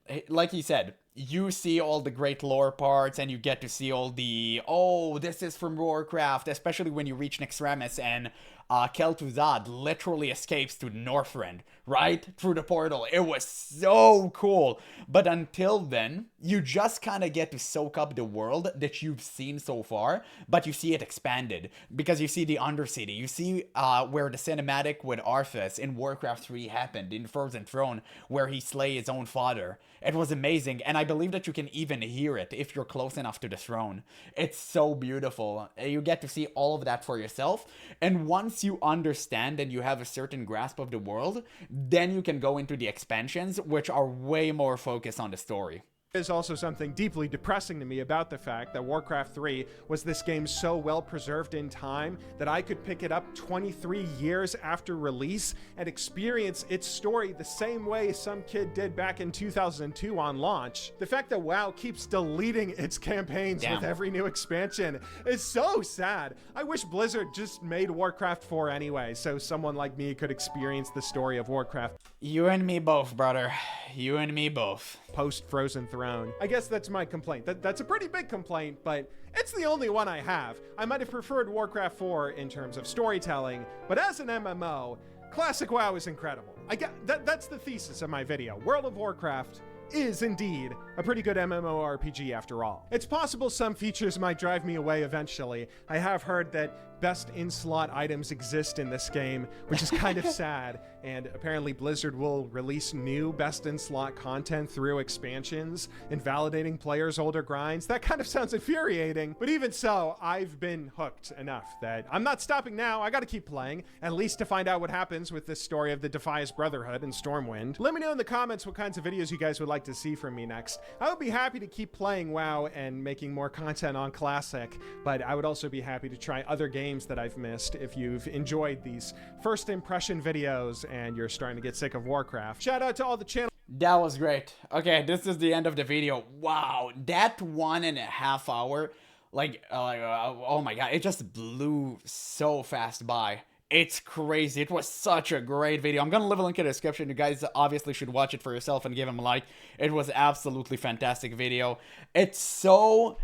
he said, you see all the great lore parts and you get to see all the, oh, this is from Warcraft, especially when you reach Naxxramas and Kel'Thuzad literally escapes to Northrend, right? Through the portal. It was so cool. But until then, you just kind of get to soak up the world that you've seen so far, but you see it expanded because you see the Undercity. You see where the cinematic with Arthas in Warcraft 3 happened, in Frozen Throne, where he slay his own father. It was amazing, and I believe that you can even hear it if you're close enough to the throne. It's so beautiful. You get to see all of that for yourself, and once you understand and you have a certain grasp of the world, then you can go into the expansions, which are way more focused on the story. There's also something deeply depressing to me about the fact that Warcraft 3 was this game so well preserved in time that I could pick it up 23 years after release and experience its story the same way some kid did back in 2002 on launch. The fact that WoW keeps deleting its campaigns with every new expansion is so sad. I wish Blizzard just made Warcraft 4 anyway, so someone like me could experience the story of Warcraft. You and me both, brother. You and me both. Post Frozen Throne. I guess that's my complaint. That's a pretty big complaint, but it's the only one I have. I might have preferred Warcraft 4 in terms of storytelling, but as an MMO, Classic WoW is incredible. That's the thesis of my video. World of Warcraft is indeed a pretty good MMORPG after all. It's possible some features might drive me away eventually. I have heard that best in-slot items exist in this game, which is kind of sad, and apparently Blizzard will release new best in-slot content through expansions, invalidating players' older grinds. That kind of sounds infuriating, but even so, I've been hooked enough that I'm not stopping now. I gotta keep playing, at least to find out what happens with this story of the Defias Brotherhood and Stormwind. Let me know in the comments what kinds of videos you guys would like to see from me next. I would be happy to keep playing WoW and making more content on Classic, but I would also be happy to try other games that I've missed if you've enjoyed these first impression videos and you're starting to get sick of Warcraft. Shout out to all the channel. That was great. Okay, this is the end of the video. Wow, that 1.5 hour, oh my god, it just blew so fast by. It's crazy. It was such a great video. I'm gonna leave a link in the description. You guys obviously should watch it for yourself and give him a like. It was absolutely fantastic video. It's so...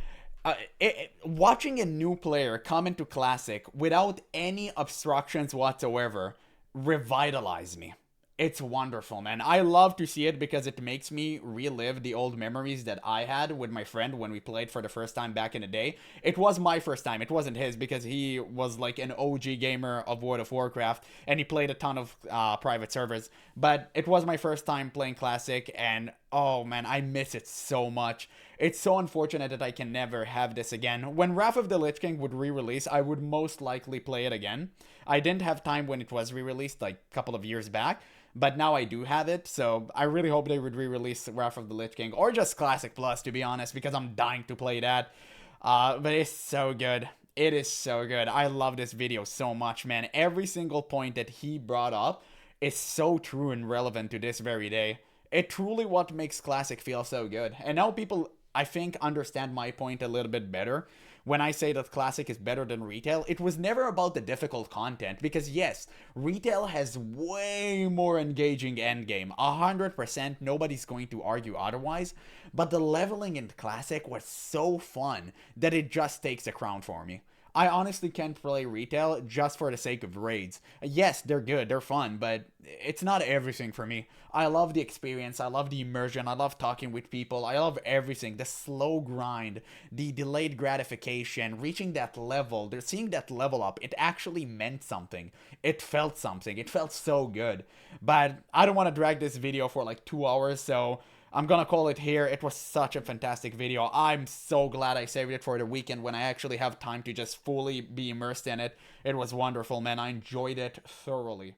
watching a new player come into Classic without any obstructions whatsoever revitalized me. It's wonderful, man. I love to see it because it makes me relive the old memories that I had with my friend when we played for the first time back in the day. It was my first time. It wasn't his because he was like an OG gamer of World of Warcraft and he played a ton of private servers. But it was my first time playing Classic and oh man, I miss it so much. It's so unfortunate that I can never have this again. When Wrath of the Lich King would re-release, I would most likely play it again. I didn't have time when it was re-released like a couple of years back. But now I do have it, so I really hope they would re-release Wrath of the Lich King, or just Classic Plus, to be honest, because I'm dying to play that. But it's so good. It is so good. I love this video so much, man. Every single point that he brought up is so true and relevant to this very day. It truly what makes Classic feel so good. And now people, I think, understand my point a little bit better. When I say that Classic is better than Retail, it was never about the difficult content, because yes, Retail has way more engaging endgame, 100%, nobody's going to argue otherwise, but the leveling in Classic was so fun that it just takes a crown for me. I honestly can't play Retail just for the sake of raids. Yes, they're good, they're fun, but it's not everything for me. I love the experience, I love the immersion, I love talking with people, I love everything. The slow grind, the delayed gratification, reaching that level, seeing that level up, it actually meant something. It felt something, it felt so good. But I don't want to drag this video for like 2 hours, so I'm gonna call it here. It was such a fantastic video. I'm so glad I saved it for the weekend when I actually have time to just fully be immersed in it. It was wonderful, man. I enjoyed it thoroughly.